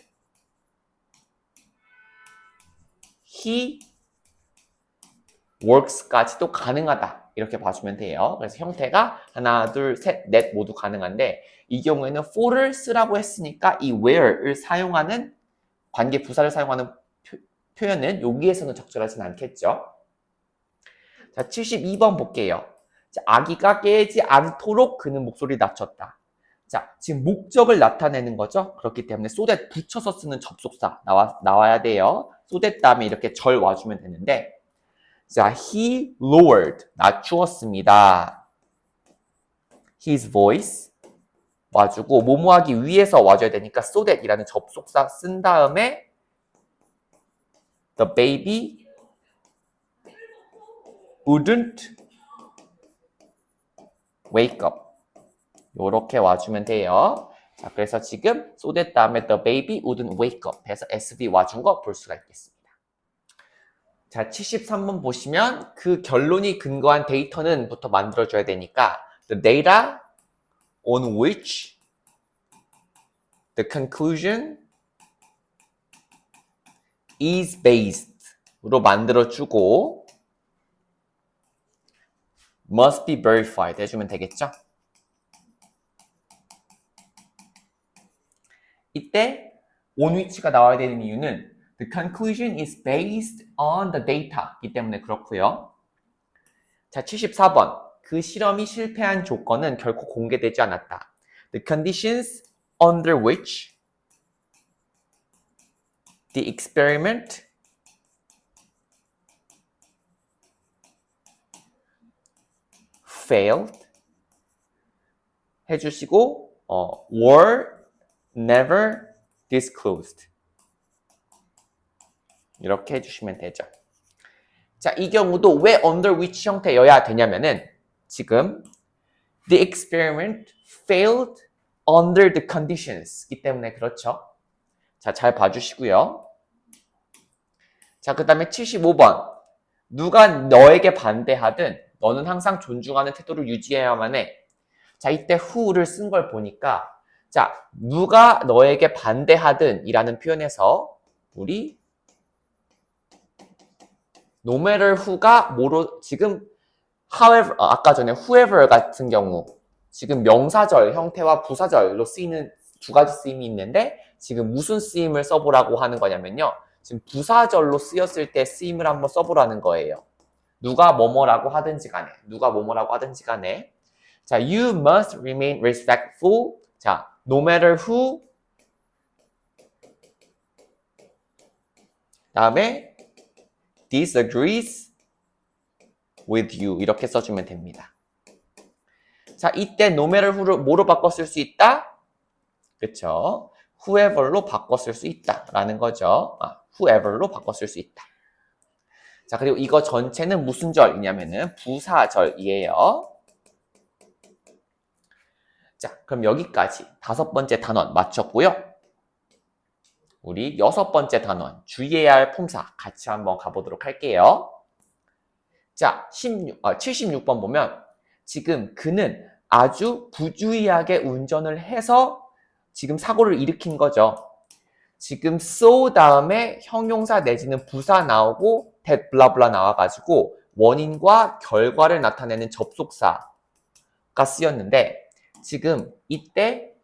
A: he works까지도 가능하다. 이렇게 봐주면 돼요. 그래서 형태가 하나, 둘, 셋, 넷 모두 가능한데 이 경우에는 for를 쓰라고 했으니까 이 where를 사용하는 관계 부사를 사용하는 표현은 여기에서는 적절하진 않겠죠. 자, 72번 볼게요. 자, 아기가 깨지 않도록 그는 목소리를 낮췄다. 자, 지금 목적을 나타내는 거죠. 그렇기 때문에 so that 붙여서 쓰는 접속사 나와야 돼요. so that 다음에 이렇게 절 와주면 되는데 자, he lowered 낮추었습니다. his voice 와주고 뭐뭐 하기 위해서 와줘야 되니까 so that 이라는 접속사 쓴 다음에 the baby wouldn't wake up 요렇게 와주면 돼요. 자, 그래서 지금 so that 다음에 the baby wouldn't wake up 해서 SV 와준 거 볼 수가 있겠습니다. 자, 73번 보시면 그 결론이 근거한 데이터는 부터 만들어줘야 되니까 the data on which the conclusion is based 로 만들어주고 must be verified 해주면 되겠죠? 이때 on which가 나와야 되는 이유는 the conclusion is based on the data 이기 때문에 그렇고요. 자, 74번. 그 실험이 실패한 조건은 결코 공개되지 않았다. The conditions under which the experiment failed 해주시고 were never disclosed 이렇게 해주시면 되죠. 자, 이 경우도 왜 under which 형태여야 되냐면은 지금 the experiment failed under the conditions 이기 때문에 그렇죠. 자, 잘 봐주시고요. 자, 그 다음에 75번. 누가 너에게 반대하든 너는 항상 존중하는 태도를 유지해야만 해. 자, 이때 who를 쓴 걸 보니까 자, 누가 너에게 반대하든 이라는 표현에서 우리 no matter who가 뭐로 지금 however 아까 전에 whoever 같은 경우 지금 명사절 형태와 부사절로 쓰이는 두 가지 쓰임이 있는데 지금 무슨 쓰임을 써보라고 하는 거냐면요. 지금 부사절로 쓰였을 때 쓰임을 한번 써보라는 거예요. 누가 뭐뭐라고 하든지 간에 누가 뭐뭐라고 하든지 간에 자, you must remain respectful 자, no matter who 다음에 disagrees with you 이렇게 써주면 됩니다. 자, 이때 no matter who를 뭐로 바꿔 쓸 수 있다? 그쵸? whoever로 바꿔 쓸 수 있다 라는 거죠. whoever로 바꿔 쓸 수 있다. 자, 그리고 이거 전체는 무슨 절이냐면은 부사절이에요. 자, 그럼 여기까지 5번째 단원 맞췄고요. 우리 6번째 단원 주의해야 할 품사 같이 한번 가보도록 할게요. 자, 76번 보면 지금 그는 아주 부주의하게 운전을 해서 지금 사고를 일으킨 거죠. 지금 so 다음에 형용사 내지는 부사 나오고 that 블라블라 나와가지고 원인과 결과를 나타내는 접속사가 쓰였는데 지금 이때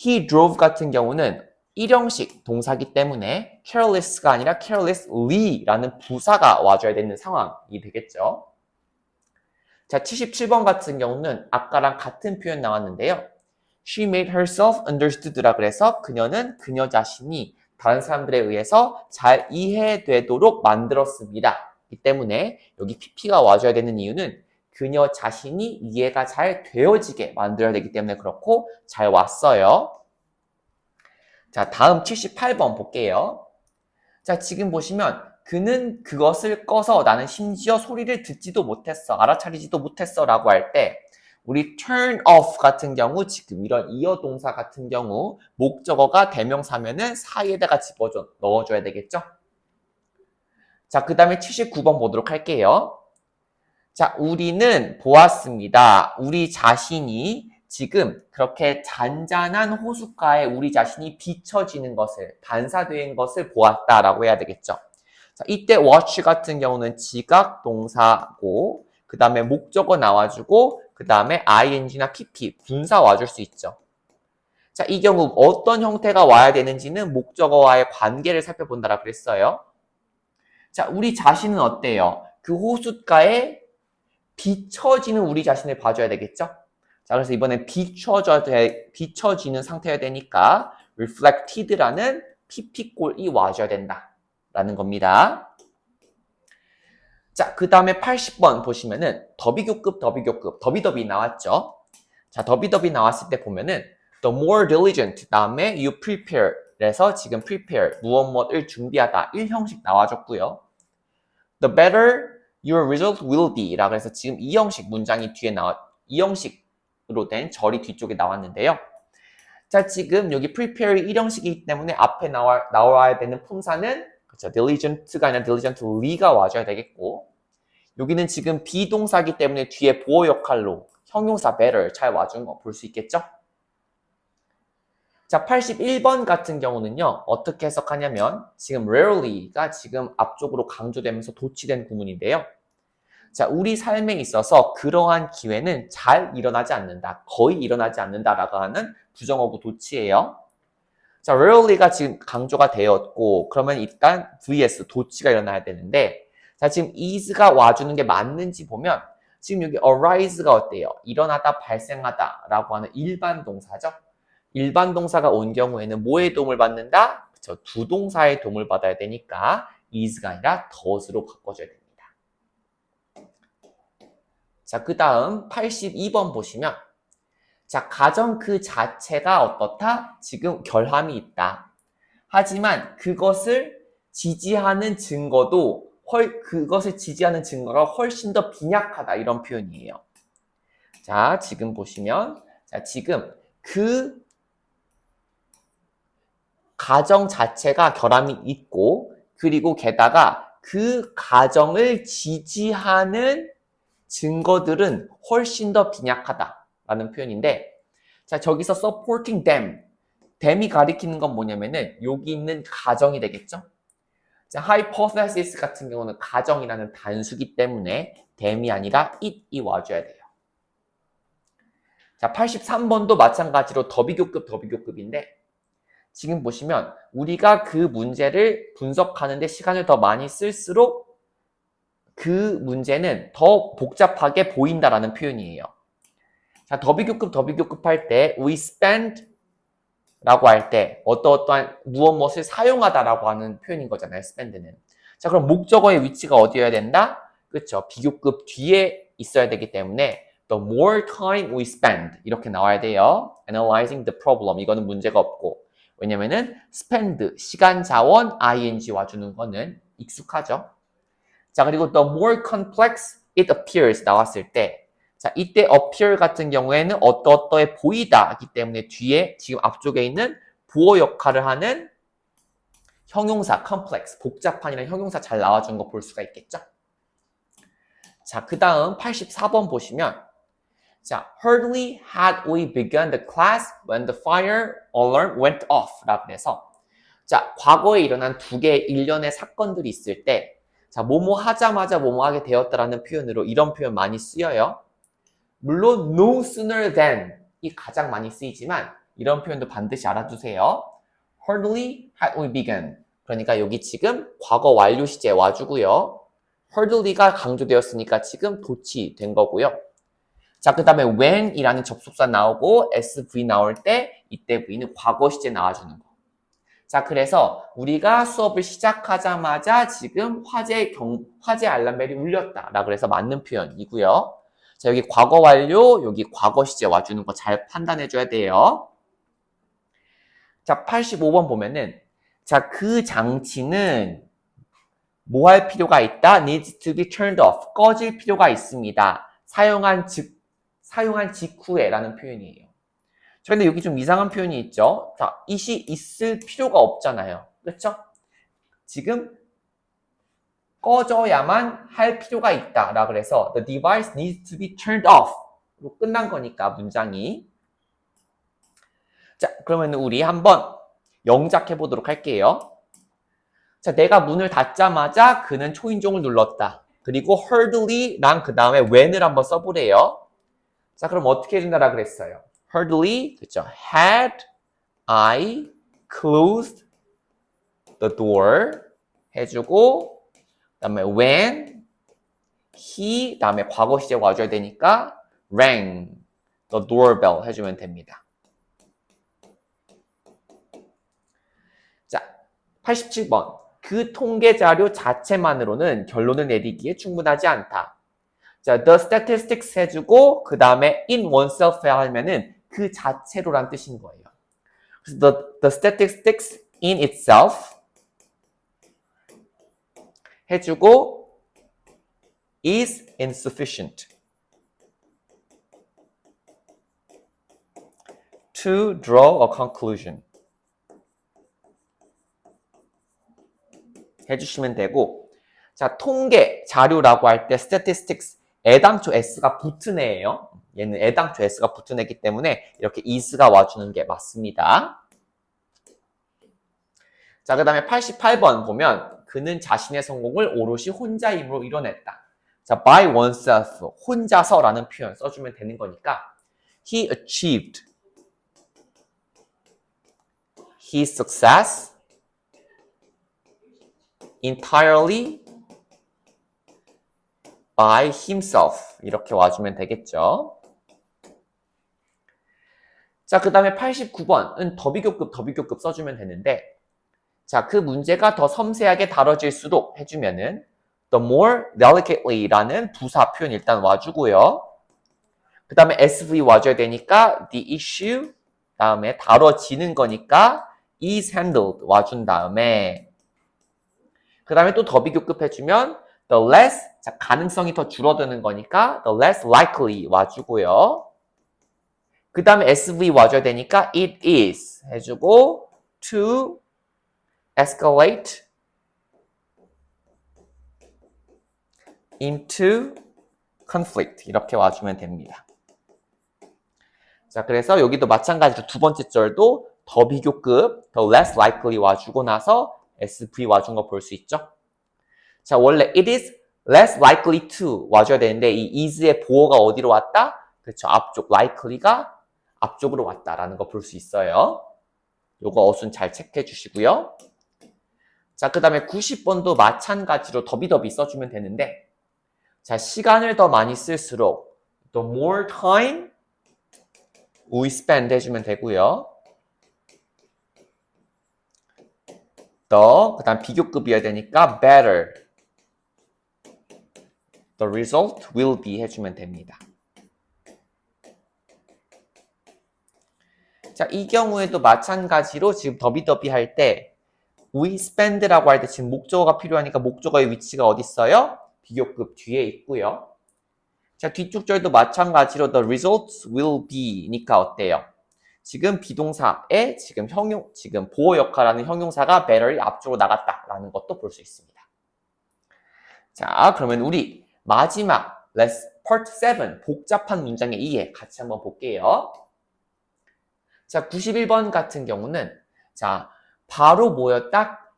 A: he drove 같은 경우는 일형식 동사기 때문에 careless가 아니라 carelessly라는 부사가 와줘야 되는 상황이 되겠죠. 자, 77번 같은 경우는 아까랑 같은 표현 나왔는데요. She made herself understood라 그래서 그녀는 그녀 자신이 다른 사람들에 의해서 잘 이해되도록 만들었습니다. 이 때문에 여기 pp가 와줘야 되는 이유는 그녀 자신이 이해가 잘 되어지게 만들어야 되기 때문에 그렇고 잘 왔어요. 자, 다음 78번 볼게요. 자, 지금 보시면 그는 그것을 꺼서 나는 심지어 소리를 듣지도 못했어, 알아차리지도 못했어 라고 할 때 우리 turn off 같은 경우 지금 이런 이어 동사 같은 경우 목적어가 대명사면은 사이에다가 집어줘 넣어줘야 되겠죠? 자, 그 다음에 79번 보도록 할게요. 자, 우리는 보았습니다. 우리 자신이 지금 그렇게 잔잔한 호숫가에 우리 자신이 비춰지는 것을, 반사된 것을 보았다라고 해야 되겠죠. 자, 이때 watch 같은 경우는 지각 동사고 그 다음에 목적어 나와주고 그 다음에 ing나 pp, 분사 와줄 수 있죠. 자, 이 경우 어떤 형태가 와야 되는지는 목적어와의 관계를 살펴본다라고 그랬어요. 자, 우리 자신은 어때요? 그 호숫가에 비춰지는 우리 자신을 봐줘야 되겠죠? 자, 그래서 이번엔 비춰지는 상태여야 되니까 reflected라는 pp꼴이 와줘야 된다라는 겁니다. 자, 그 다음에 80번 보시면은 더비교급 더비더비 나왔죠? 자, 더비더비 나왔을 때 보면은 the more diligent 다음에 you prepare 그래서 지금 prepare 무엇을 준비하다 1형식 나와줬고요. the better your result will be 라고 해서 지금 2형식 문장이 뒤에 이 형식으로 된 절이 뒤쪽에 나왔는데요. 자, 지금 여기 prepare이 1형식이기 때문에 앞에 나와야 되는 품사는 그렇죠. diligent가 아니라 diligently가 와줘야 되겠고 여기는 지금 비동사기 때문에 뒤에 보호 역할로 형용사 better 잘 와준 거 볼 수 있겠죠? 자, 81번 같은 경우는요. 어떻게 해석하냐면 지금 rarely가 지금 앞쪽으로 강조되면서 도치된 구문인데요. 자, 우리 삶에 있어서 그러한 기회는 잘 일어나지 않는다. 거의 일어나지 않는다라고 하는 부정어구 도치예요. 자, rarely가 지금 강조가 되었고 그러면 일단 vs 도치가 일어나야 되는데 자, 지금 is가 와주는 게 맞는지 보면 지금 여기 arise가 어때요? 일어나다, 발생하다 라고 하는 일반 동사죠. 일반 동사가 온 경우에는 뭐의 도움을 받는다? 그쵸, 두 동사의 도움을 받아야 되니까 is가 아니라 does로 바꿔줘야 됩니다. 자, 그 다음 82번 보시면 자, 가정 그 자체가 어떻다? 지금 결함이 있다. 하지만 그것을 지지하는 증거가 훨씬 더 빈약하다 이런 표현이에요. 자, 지금 보시면 자, 지금 그 가정 자체가 결함이 있고 그리고 게다가 그 가정을 지지하는 증거들은 훨씬 더 빈약하다라는 표현인데 자, 저기서 supporting them이 가리키는 건 뭐냐면은 여기 있는 가정이 되겠죠? 자, hypothesis 같은 경우는 가정이라는 단수기 때문에 them이 아니라 it이 와줘야 돼요. 자, 83번도 마찬가지로 더비교급인데 지금 보시면 우리가 그 문제를 분석하는데 시간을 더 많이 쓸수록 그 문제는 더 복잡하게 보인다라는 표현이에요. 자, 더비교급 할 때 we spend 라고 할 때 어떠한 무엇을 사용하다라고 하는 표현인 거잖아요. spend는. 자, 그럼 목적어의 위치가 어디여야 된다? 그렇죠. 비교급 뒤에 있어야 되기 때문에 the more time we spend 이렇게 나와야 돼요. analyzing the problem 이거는 문제가 없고 왜냐면은 spend 시간 자원 ing 와주는 거는 익숙하죠. 자, 그리고 the more complex it appears 나왔을 때 자, 이때 appear 같은 경우에는 어떠어떠해 보이다이기 때문에 뒤에 지금 앞쪽에 있는 보호 역할을 하는 형용사 complex, 복잡한이라는 형용사 잘 나와준 거 볼 수가 있겠죠. 자, 그 다음 84번 보시면 자, hardly had we begun the class when the fire alarm went off 라고 해서 자, 과거에 일어난 두 개의 일련의 사건들이 있을 때 자, 뭐뭐 하자마자 뭐뭐 하게 되었다라는 표현으로 이런 표현 많이 쓰여요. 물론 no sooner than이 가장 많이 쓰이지만 이런 표현도 반드시 알아두세요. hurriedly had we begun. 그러니까 여기 지금 과거 완료 시제 와주고요. hurriedly가 강조되었으니까 지금 도치된 거고요. 자, 그 다음에 when이라는 접속사 나오고 SV 나올 때 이때 V는 과거 시제 나와주는 거. 자, 그래서 우리가 수업을 시작하자마자 지금 화재 알람벨이 울렸다. 그래서 맞는 표현이고요. 자, 여기 과거 완료, 여기 과거 시제 와주는 거 잘 판단해줘야 돼요. 자, 85번 보면은, 자, 그 장치는 뭐 할 필요가 있다? needs to be turned off. 꺼질 필요가 있습니다. 사용한 직후에 라는 표현이에요. 자, 근데 여기 좀 이상한 표현이 있죠? 자, it이 있을 필요가 없잖아요. 그렇죠? 지금 꺼져야만 할 필요가 있다. 라 그래서 the device needs to be turned off. 로 끝난 거니까 문장이. 자, 그러면 우리 한번 영작해 보도록 할게요. 자, 내가 문을 닫자마자 그는 초인종을 눌렀다. 그리고 hurriedly랑 그 다음에 when을 한번 써보래요. 자, 그럼 어떻게 해준다라 그랬어요? hurriedly, 그쵸? Had I closed the door 해주고, 그 다음에 when he, 그 다음에 과거 시제 와줘야 되니까 rang the doorbell 해주면 됩니다. 자, 87번. 그 통계 자료 자체만으로는 결론을 내리기에 충분하지 않다. 자, the statistics 해주고 그 다음에 in oneself 하면은 그 자체로란 뜻인 거예요. 그래서 the statistics in itself 해주고 is insufficient to draw a conclusion 해주시면 되고, 자, 통계 자료라고 할 때 statistics 애당초 s가 붙은 애예요. 얘는 애당초 s가 붙은 애기 때문에 이렇게 is가 와주는 게 맞습니다. 자, 그 다음에 88번 보면 그는 자신의 성공을 오롯이 혼자 힘으로 이뤄냈다. 자, by oneself 혼자서라는 표현 써주면 되는 거니까 he achieved his success entirely by himself 이렇게 와주면 되겠죠. 자, 그 다음에 89번은 더비교급 써주면 되는데, 자, 그 문제가 더 섬세하게 다뤄질수록 해주면은 the more delicately라는 부사 표현 일단 와주고요. 그 다음에 SV 와줘야 되니까 the issue 다음에 다뤄지는 거니까 is handled 와준 다음에 그 다음에 또 더비교급 해주면 the less, 자, 가능성이 더 줄어드는 거니까 the less likely 와주고요. 그 다음에 SV 와줘야 되니까 it is 해주고 to escalate into conflict 이렇게 와주면 됩니다. 자, 그래서 여기도 마찬가지로 두 번째 절도 더 비교급 the less likely 와주고 나서 SV 와준 거 볼 수 있죠? 자, 원래 it is less likely to 와줘야 되는데 이 is의 보어가 어디로 왔다? 그렇죠. 앞쪽 likely가 앞쪽으로 왔다라는 거 볼 수 있어요. 요거 어순 잘 체크해 주시고요. 자, 그 다음에 90번도 마찬가지로 더비더비 써주면 되는데, 자, 시간을 더 많이 쓸수록 the more time we spend 해주면 되고요. 그 다음 비교급이어야 되니까 better the result will be 해주면 됩니다. 자, 이 경우에도 마찬가지로 지금 더비더비 할 때 we spend라고 할 때 지금 목적어가 필요하니까 목적어의 위치가 어디 있어요? 비교급 뒤에 있고요. 자, 뒤쪽 절도 마찬가지로 the results will be니까 어때요? 지금 비동사에 지금 보어 역할하는 형용사가 better이 앞쪽으로 나갔다라는 것도 볼 수 있습니다. 자, 그러면 우리 마지막 part 7 복잡한 문장의 이해 같이 한번 볼게요. 자, 91번 같은 경우는 자, 바로 뭐였다?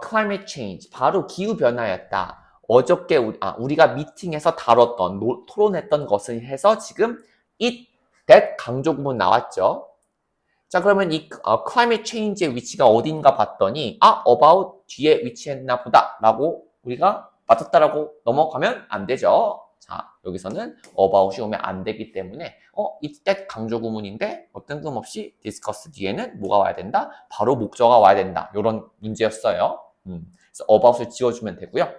A: climate change, 바로 기후변화였다. 어저께 우리가 미팅에서 다뤘던, 토론했던 것을 해서 지금 it, that 강조 구문 나왔죠. 자, 그러면 이 climate change의 위치가 어딘가 봤더니 about 뒤에 위치했나 보다 라고 우리가 맞췄다라고 넘어가면 안 되죠. 자, 여기서는 about이 오면 안 되기 때문에 이때 강조 구문인데 뜬금없이 discuss 뒤에는 뭐가 와야 된다? 바로 목적어가 와야 된다. 이런 문제였어요. 그래서 about을 지워주면 되고요.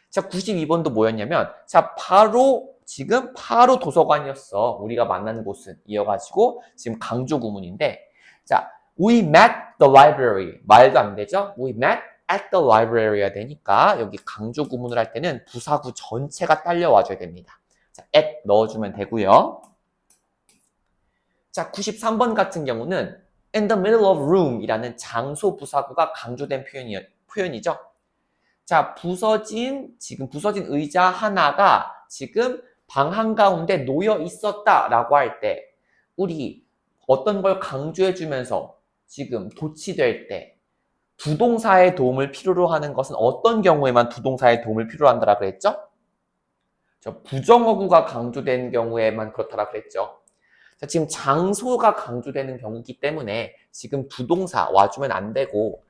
A: 자, 92번도 뭐였냐면 지금 바로 도서관이었어. 우리가 만나는 곳은 이어가지고 지금 강조 구문인데 자, we met the library. 말도 안 되죠? we met at the library가 되니까 여기 강조 구문을 할 때는 부사구 전체가 딸려와줘야 됩니다. 자, at 넣어주면 되고요. 자, 93번 같은 경우는 in the middle of room 이라는 장소 부사구가 강조된 표현이죠. 자, 지금 부서진 의자 하나가 지금 방 한가운데 놓여 있었다라고 할 때, 우리 어떤 걸 강조해주면서 지금 도치될 때, 부동사의 도움을 필요로 하는 것은 어떤 경우에만 부동사의 도움을 필요로 한다라 그랬죠? 부정어구가 강조된 경우에만 그렇다라 그랬죠. 자, 지금 장소가 강조되는 경우이기 때문에 지금 부동사 와주면 안 되고,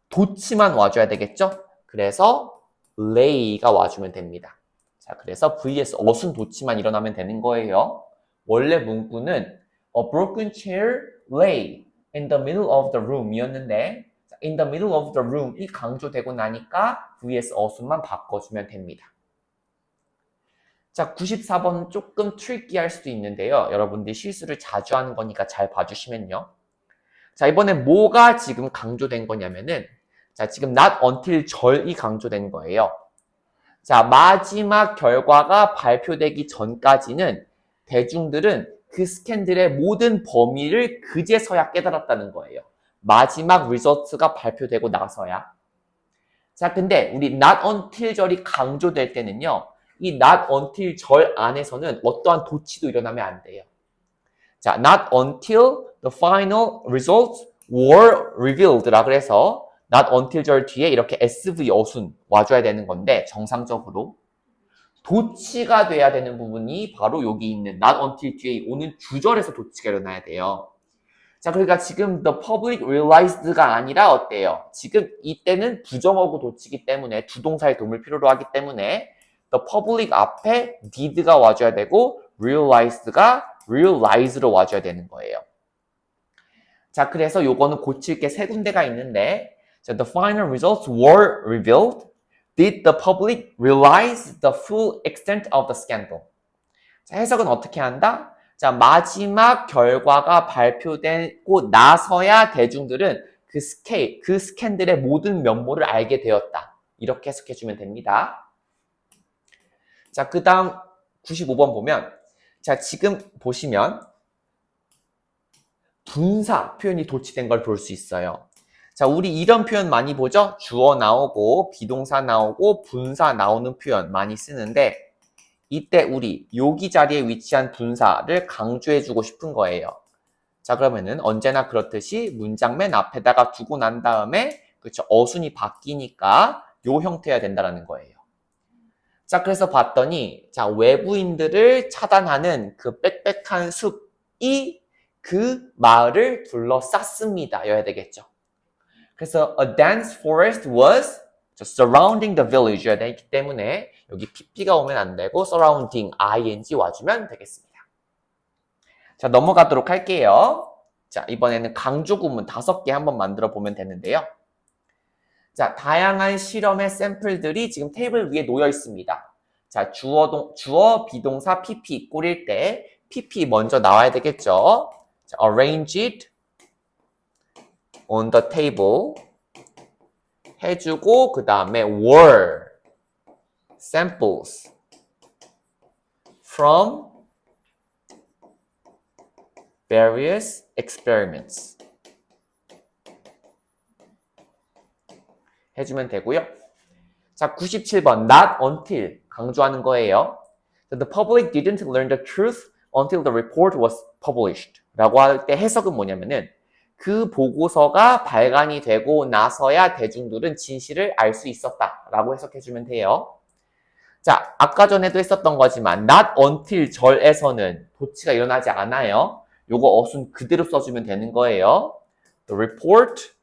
A: 도치만 와줘야 되겠죠? 그래서 lay가 와주면 됩니다. 자, 그래서 vs 어순 도치만 일어나면 되는 거예요. 원래 문구는 a broken chair lay in the middle of the room 이었는데 in the middle of the room 이 강조되고 나니까 vs 어순만 바꿔주면 됩니다. 자, 94번 조금 트리키할 수도 있는데요. 여러분들이 실수를 자주 하는 거니까 잘 봐주시면요. 자, 이번엔 뭐가 지금 강조된 거냐면은 자, 지금 not until 절이 강조된 거예요. 자, 마지막 결과가 발표되기 전까지는 대중들은 그 스캔들의 모든 범위를 그제서야 깨달았다는 거예요. 마지막 리저트가 발표되고 나서야. 자, 근데 우리 not until 절이 강조될 때는요. 이 not until 절 안에서는 어떠한 도치도 일어나면 안 돼요. 자, not until the final results were revealed라 그래서 not until 절 뒤에 이렇게 SV 어순 와줘야 되는 건데 정상적으로 도치가 돼야 되는 부분이 바로 여기 있는 not until 뒤에 오는 주절에서 도치가 일어나야 돼요. 자, 그러니까 지금 the public realized가 아니라 어때요? 지금 이때는 부정어구 도치기 때문에 주동사의 도움을 필요로 하기 때문에 the public 앞에 did가 와줘야 되고 realized가 realize로 와줘야 되는 거예요. 자, 그래서 요거는 고칠 게 세 군데가 있는데 자, the final results were revealed. Did the public realize the full extent of the scandal? 자, 해석은 어떻게 한다? 자, 마지막 결과가 발표되고 나서야 대중들은 그 스캔들의 모든 면모를 알게 되었다. 이렇게 해석해주면 됩니다. 자, 그 다음 95번 보면 자, 지금 보시면 분사 표현이 도치된 걸 볼 수 있어요. 자, 우리 이런 표현 많이 보죠? 주어 나오고 비동사 나오고 분사 나오는 표현 많이 쓰는데 이때 우리 여기 자리에 위치한 분사를 강조해주고 싶은 거예요. 자, 그러면은 언제나 그렇듯이 문장 맨 앞에다가 두고 난 다음에 그쵸 어순이 바뀌니까 요 형태여야 된다는 거예요. 자, 그래서 봤더니 자, 외부인들을 차단하는 그 빽빽한 숲이 그 마을을 둘러쌌습니다. 여야 되겠죠. 그래서 a dense forest was surrounding the village 여야 되기 때문에 여기 pp가 오면 안 되고 surrounding ing 와주면 되겠습니다. 자, 넘어가도록 할게요. 자, 이번에는 강조 구문 5개 한번 만들어 보면 되는데요. 자, 다양한 실험의 샘플들이 지금 테이블 위에 놓여 있습니다. 자, 주어, 비동사, pp 꼬릴 때 pp 먼저 나와야 되겠죠. 자, arranged on the table 해주고 그 다음에 were samples from various experiments 해주면 되고요. 자, 97번 not until 강조하는 거예요. The public didn't learn the truth until the report was published 라고 할 때 해석은 뭐냐면은 그 보고서가 발간이 되고 나서야 대중들은 진실을 알 수 있었다 라고 해석해주면 돼요. 자, 아까 전에도 했었던 거지만 not until 절에서는 도치가 일어나지 않아요. 요거 어순 그대로 써주면 되는 거예요. The report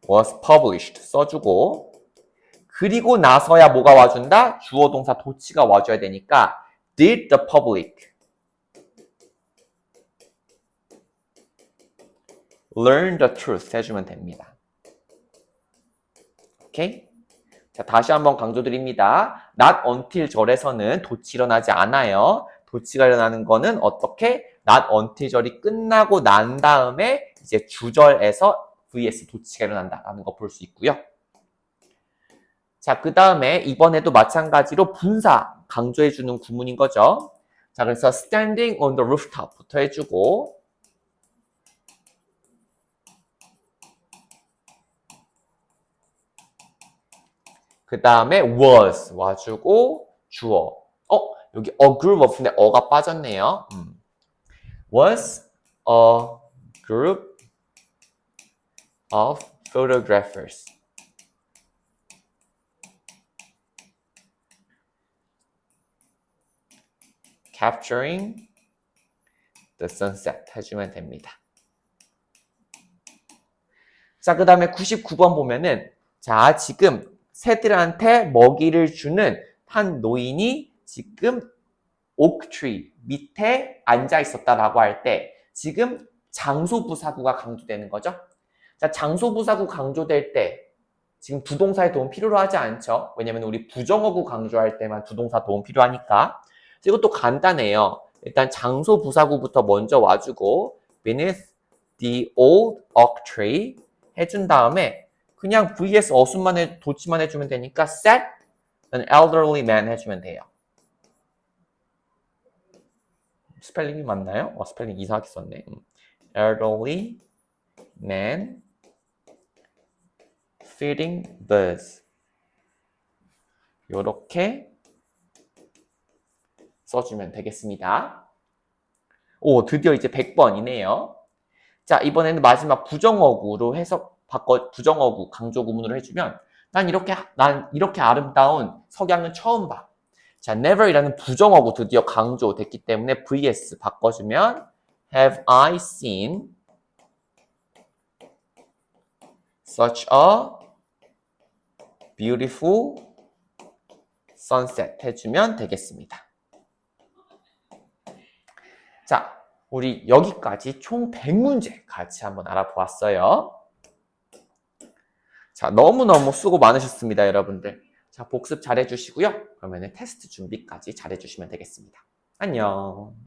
A: was published 써주고 그리고 나서야 뭐가 와준다? 주어 동사 도치가 와줘야 되니까 did the public learn the truth 해주면 됩니다. 오케이? 자, 다시 한번 강조드립니다. not until 절에서는 도치 일어나지 않아요. 도치가 일어나는 거는 어떻게? not until 절이 끝나고 난 다음에 이제 주절에서 vs 도치가 일어난다라는 거 볼 수 있고요. 자, 그 다음에 이번에도 마찬가지로 분사 강조해주는 구문인 거죠. 자, 그래서 standing on the rooftop부터 해주고 그 다음에 was 와주고 주어. 여기 a group of인데 어가 빠졌네요. Was a group of photographers. capturing the sunset 해주면 됩니다. 자, 그 다음에 99번 보면은 자, 지금 새들한테 먹이를 주는 한 노인이 지금 오크트리 밑에 앉아 있었다라고 할 때 지금 장소부사구가 강조되는 거죠. 자, 장소부사구 강조될 때 지금 부동사의 도움 필요로 하지 않죠. 왜냐면 우리 부정어구 강조할 때만 부동사 도움 필요하니까. 이것도 간단해요. 일단 장소부사구부터 먼저 와주고 beneath the old oak tree 해준 다음에 그냥 vs 어순만 도치만 해주면 되니까 sat an elderly man 해주면 돼요. 스펠링이 맞나요? 스펠링 이상하게 썼네. elderly man feeding birds. 요렇게 써주면 되겠습니다. 오, 드디어 이제 100번이네요. 자, 이번에는 마지막 부정어구로 부정어구 강조 구문으로 해주면 난 이렇게 아름다운 석양은 처음 봐. 자, never이라는 부정어구 드디어 강조됐기 때문에 vs 바꿔주면 have I seen such a beautiful sunset 해주면 되겠습니다. 자, 우리 여기까지 총 100문제 같이 한번 알아보았어요. 자, 너무너무 수고 많으셨습니다, 여러분들. 자, 복습 잘 해주시고요. 그러면 테스트 준비까지 잘 해주시면 되겠습니다. 안녕.